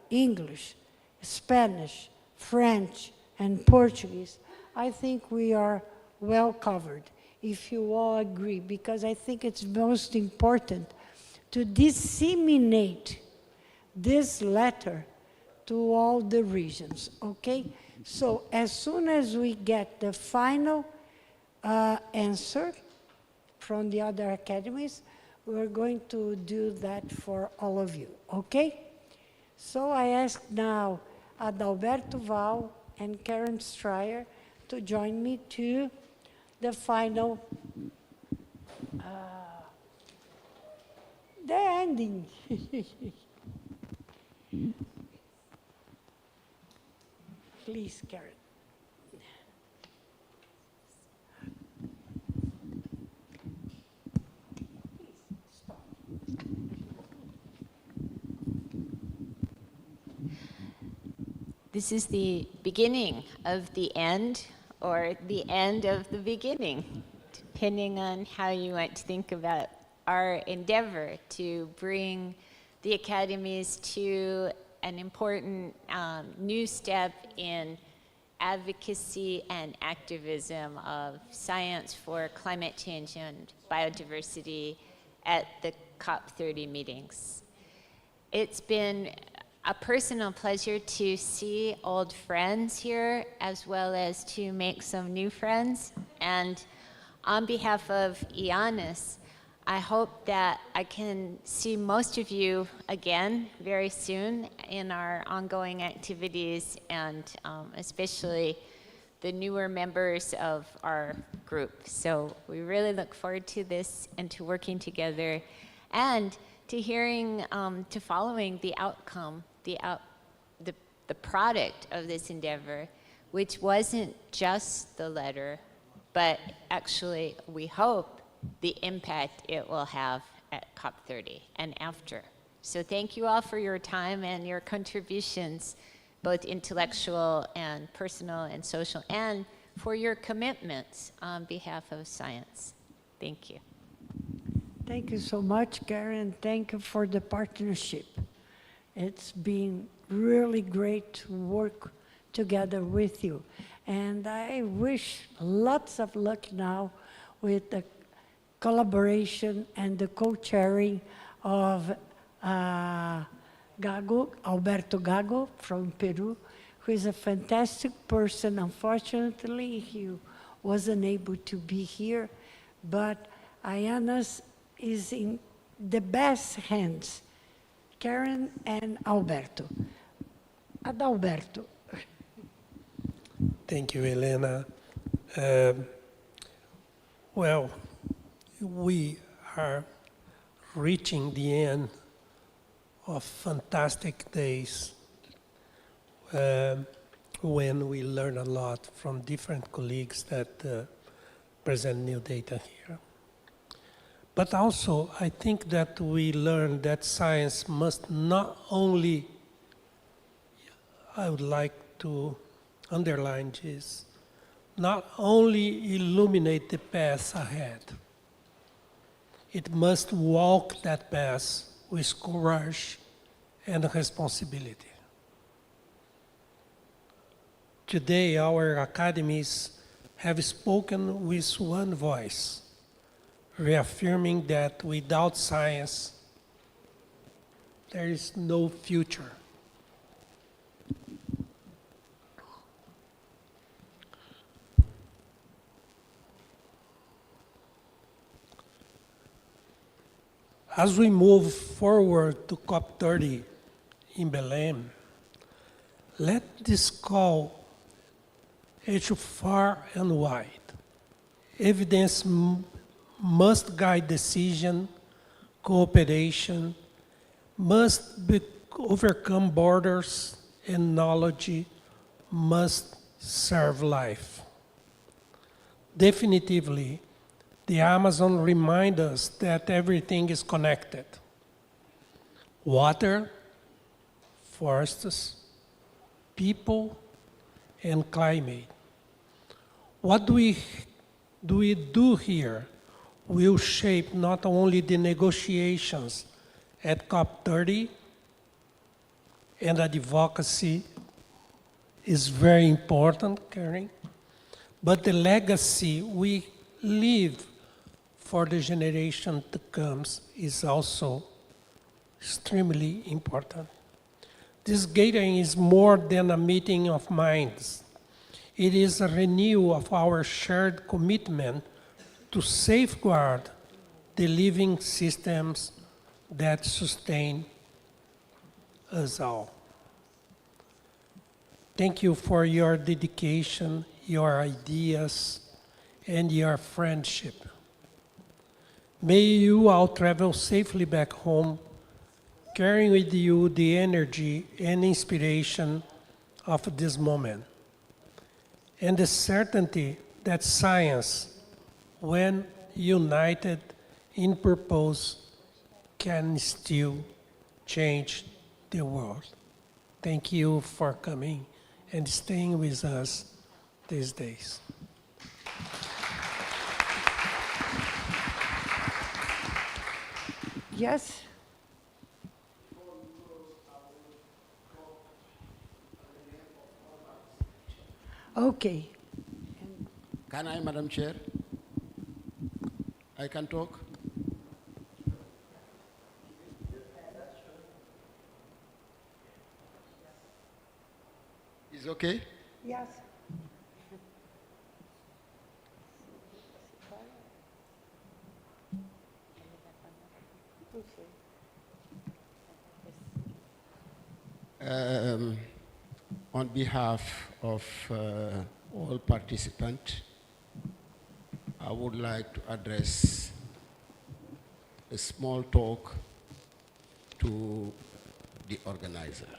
English, Spanish, French, and Portuguese, I think we are well covered, if you all agree, because I think it's most important to disseminate this letter to all the regions, okay? So as soon as we get the final answer from the other academies, we're going to do that for all of you, okay? So I ask now Adalberto Val and Karen Stryer to join me to the final, the ending. Please, Karen. This is the beginning of the end, or the end of the beginning, depending on how you want to think about our endeavor to bring the academies to an important new step in advocacy and activism of science for climate change and biodiversity at the COP30 meetings. It's been a personal pleasure to see old friends here, as well as to make some new friends. And on behalf of IANAS, I hope that I can see most of you again very soon in our ongoing activities, and especially the newer members of our group. So we really look forward to this and to working together and to hearing, to following the outcome, the product of this endeavor, which wasn't just the letter, but actually, we hope, the impact it will have at COP30 and after. So thank you all for your time and your contributions, both intellectual and personal and social, and for your commitments on behalf of science. Thank you. Thank you so much, Karen. Thank you for the partnership. It's been really great to work together with you. And I wish lots of luck now with the collaboration and the co-chairing of Alberto Gago from Peru, who is a fantastic person. Unfortunately, he wasn't able to be here, but Ayanas is in the best hands, Karen and Alberto. Adalberto. Thank you, Elena. Well, we are reaching the end of fantastic days when we learn a lot from different colleagues that present new data here. But also, I think that we learn that science must not only, I would like to underline this, not only illuminate the path ahead, it must walk that path with courage and responsibility. Today, our academies have spoken with one voice, reaffirming that without science, there is no future. As we move forward to COP30 in Belém, let this call echo far and wide. Evidence must guide decision, cooperation, must overcome borders, and knowledge must serve life. Definitively, the Amazon reminds us that everything is connected. Water, forests, people, and climate. What do we do here will shape not only the negotiations at COP30, and advocacy is very important, Karen, but the legacy we leave for the generation to come is also extremely important. This gathering is more than a meeting of minds. It is a renewal of our shared commitment to safeguard the living systems that sustain us all. Thank you for your dedication, your ideas, and your friendship. May you all travel safely back home, carrying with you the energy and inspiration of this moment, and the certainty that science, when united in purpose, can still change the world. Thank you for coming and staying with us these days. Yes? Okay. Can I, Madam Chair? I can talk? Is okay? Yes. On behalf of all participants, I would like to address a small talk to the organizer.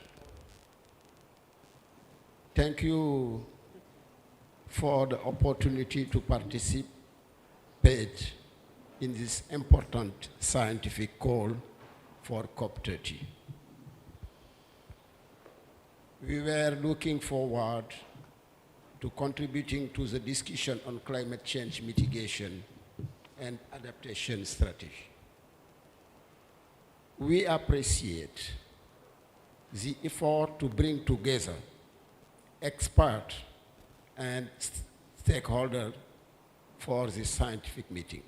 Thank you for the opportunity to participate in this important scientific call for COP30. We were looking forward to contributing to the discussion on climate change mitigation and adaptation strategy. We appreciate the effort to bring together experts and stakeholders for this scientific meeting.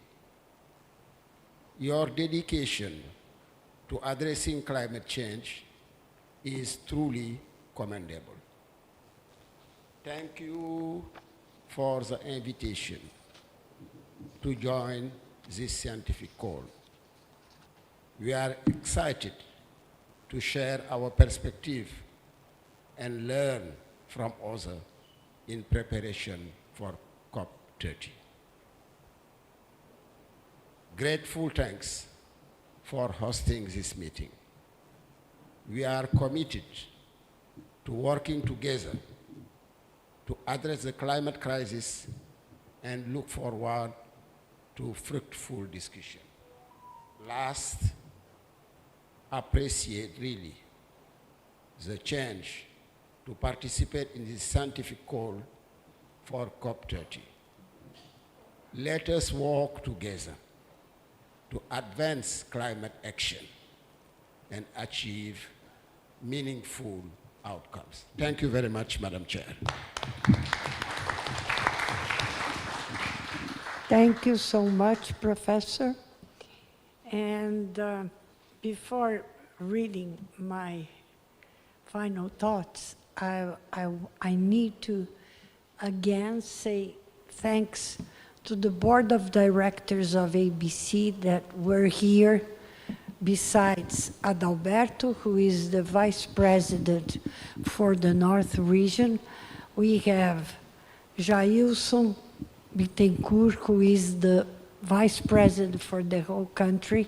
Your dedication to addressing climate change is truly commendable. Thank you for the invitation to join this scientific call. We are excited to share our perspective and learn from others in preparation for COP30. Grateful thanks for hosting this meeting. We are committed to working together to address the climate crisis and look forward to fruitful discussion. Last, appreciate really the change to participate in this scientific call for COP30. Let us work together to advance climate action and achieve meaningful outcomes. Thank you very much, Madam Chair. Thank you so much, Professor. And before reading my final thoughts, I need to again say thanks to the board of directors of ABC that were here, besides Adalberto, who is the vice president for the North region. We have Jailson Bittencourt, who is the vice president for the whole country.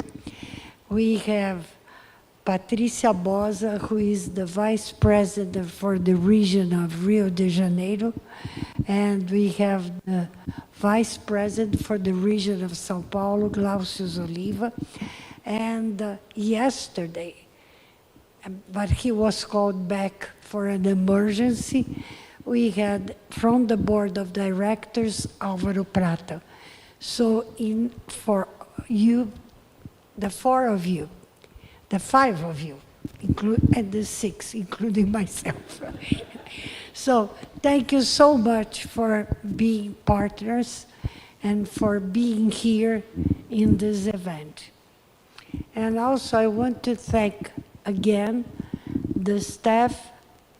We have Patricia Bosa, who is the vice president for the region of Rio de Janeiro. And we have the vice president for the region of São Paulo, Glaucius Oliva. And yesterday, but he was called back for an emergency, we had from the board of directors, Álvaro Prata. So for you, the four of you, the five of you, and the six, including myself. So thank you so much for being partners and for being here in this event. And also I want to thank again the staff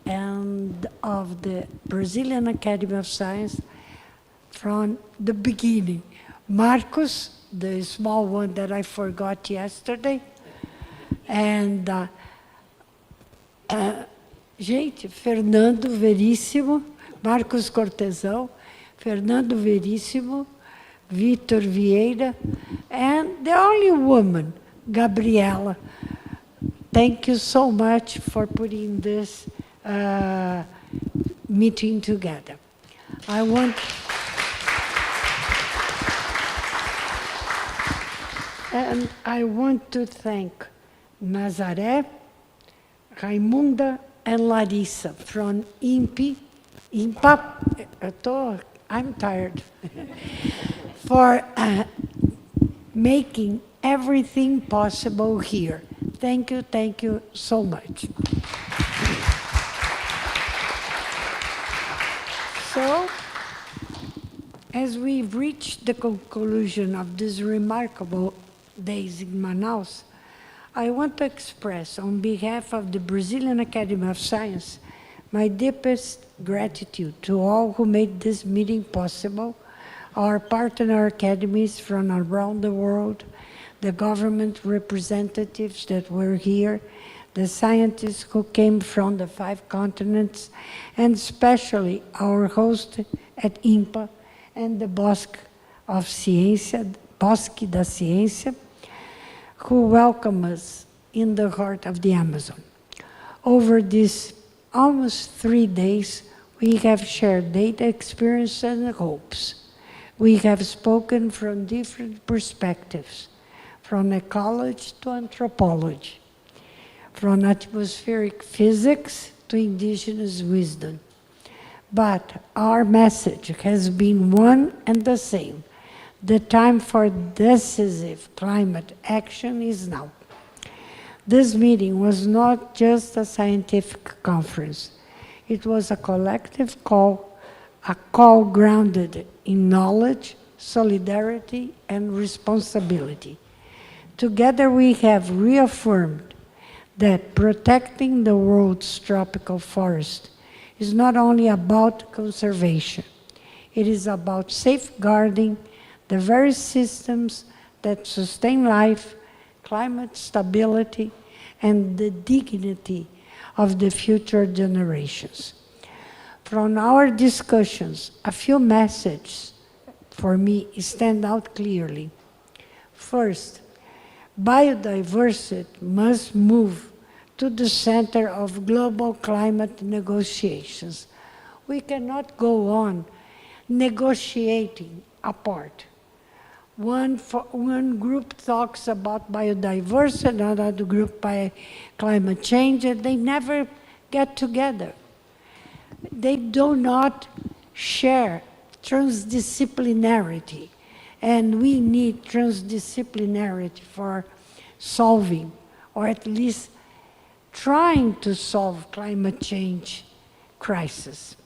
and of the Brazilian Academy of Science from the beginning. Marcos, the small one that I forgot yesterday, and gente, Fernando Veríssimo, Marcos Cortesão, Fernando Veríssimo, Vitor Vieira, and the only woman, Gabriela. Thank you so much for putting this meeting together. I want to thank Nazaré, Raimunda, and Larissa from IMPA, I'm tired, for making everything possible here. Thank you so much. So, as we've reached the conclusion of these remarkable days in Manaus, I want to express on behalf of the Brazilian Academy of Science my deepest gratitude to all who made this meeting possible, our partner academies from around the world, the government representatives that were here, the scientists who came from the 5 continents, and especially our host at IMPA and the Bosque da Ciência, who welcome us in the heart of the Amazon. Over these almost 3 days, we have shared data, experience, and hopes. We have spoken from different perspectives, from ecology to anthropology, from atmospheric physics to indigenous wisdom. But our message has been one and the same. The time for decisive climate action is now. This meeting was not just a scientific conference. It was a collective call, a call grounded in knowledge, solidarity, and responsibility. Together we have reaffirmed that protecting the world's tropical forest is not only about conservation, it is about safeguarding the very systems that sustain life, climate stability, and the dignity of the future generations. From our discussions, a few messages for me stand out clearly. First, biodiversity must move to the center of global climate negotiations. We cannot go on negotiating apart. One group talks about biodiversity, another group by climate change, and they never get together. They do not share transdisciplinarity, and we need transdisciplinarity for solving, or at least trying to solve climate change crisis.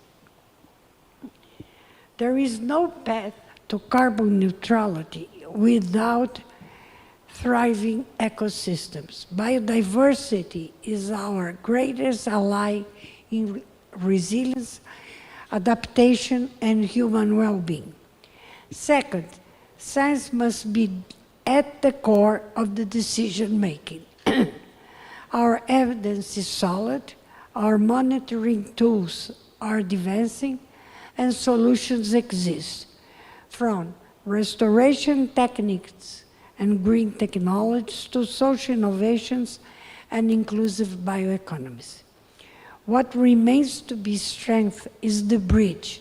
There is no path to carbon neutrality without thriving ecosystems. Biodiversity is our greatest ally in resilience, adaptation, and human well-being. Second, science must be at the core of the decision-making. Our evidence is solid, our monitoring tools are advancing, and solutions exist. From restoration techniques and green technologies to social innovations and inclusive bioeconomies. What remains to be strengthened is the bridge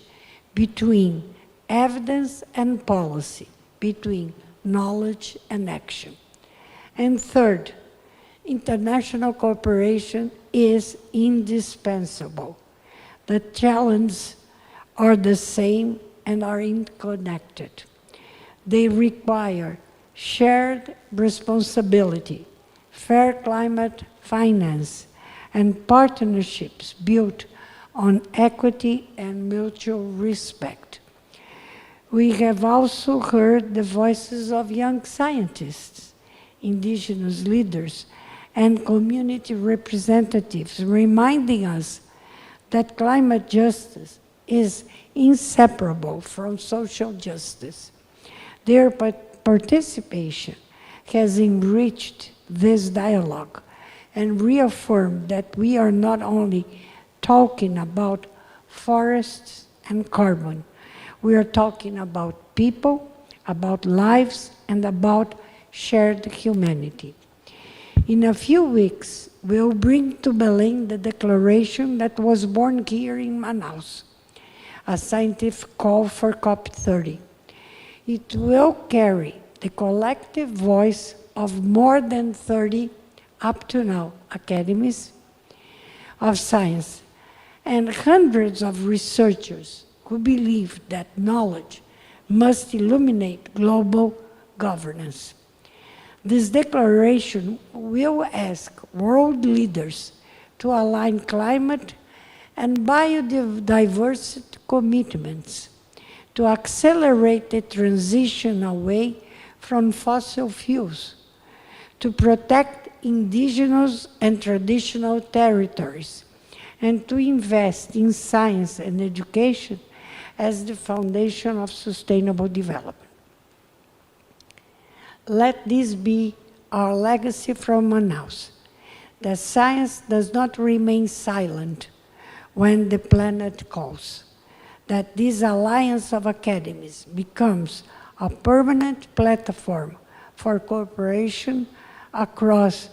between evidence and policy, between knowledge and action. And third, international cooperation is indispensable. The challenges are the same and are interconnected. They require shared responsibility, fair climate finance, and partnerships built on equity and mutual respect. We have also heard the voices of young scientists, indigenous leaders, and community representatives reminding us that climate justice is inseparable from social justice. Their participation has enriched this dialogue and reaffirmed that we are not only talking about forests and carbon, we are talking about people, about lives, and about shared humanity. In a few weeks, we'll bring to Belém the declaration that was born here in Manaus, a scientific call for COP30. It will carry the collective voice of more than 30, up to now, academies of science, and hundreds of researchers who believe that knowledge must illuminate global governance. This declaration will ask world leaders to align climate and biodiversity commitments to accelerate the transition away from fossil fuels, to protect indigenous and traditional territories, and to invest in science and education as the foundation of sustainable development. Let this be our legacy from Manaus, that science does not remain silent when the planet calls, that this alliance of academies becomes a permanent platform for cooperation across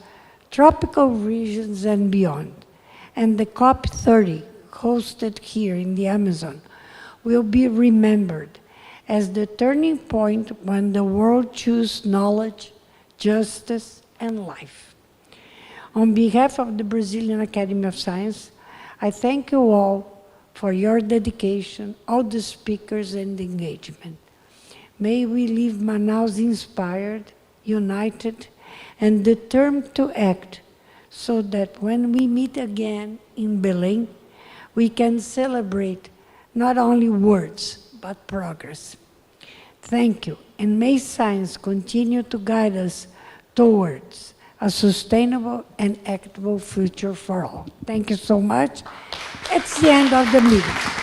tropical regions and beyond. And the COP30, hosted here in the Amazon, will be remembered as the turning point when the world chooses knowledge, justice, and life. On behalf of the Brazilian Academy of Science, I thank you all for your dedication, all the speakers and engagement. May we leave Manaus inspired, united, and determined to act so that when we meet again in Belém, we can celebrate not only words, but progress. Thank you, and may science continue to guide us towards a sustainable and equitable future for all. Thank you so much. It's the end of the meeting.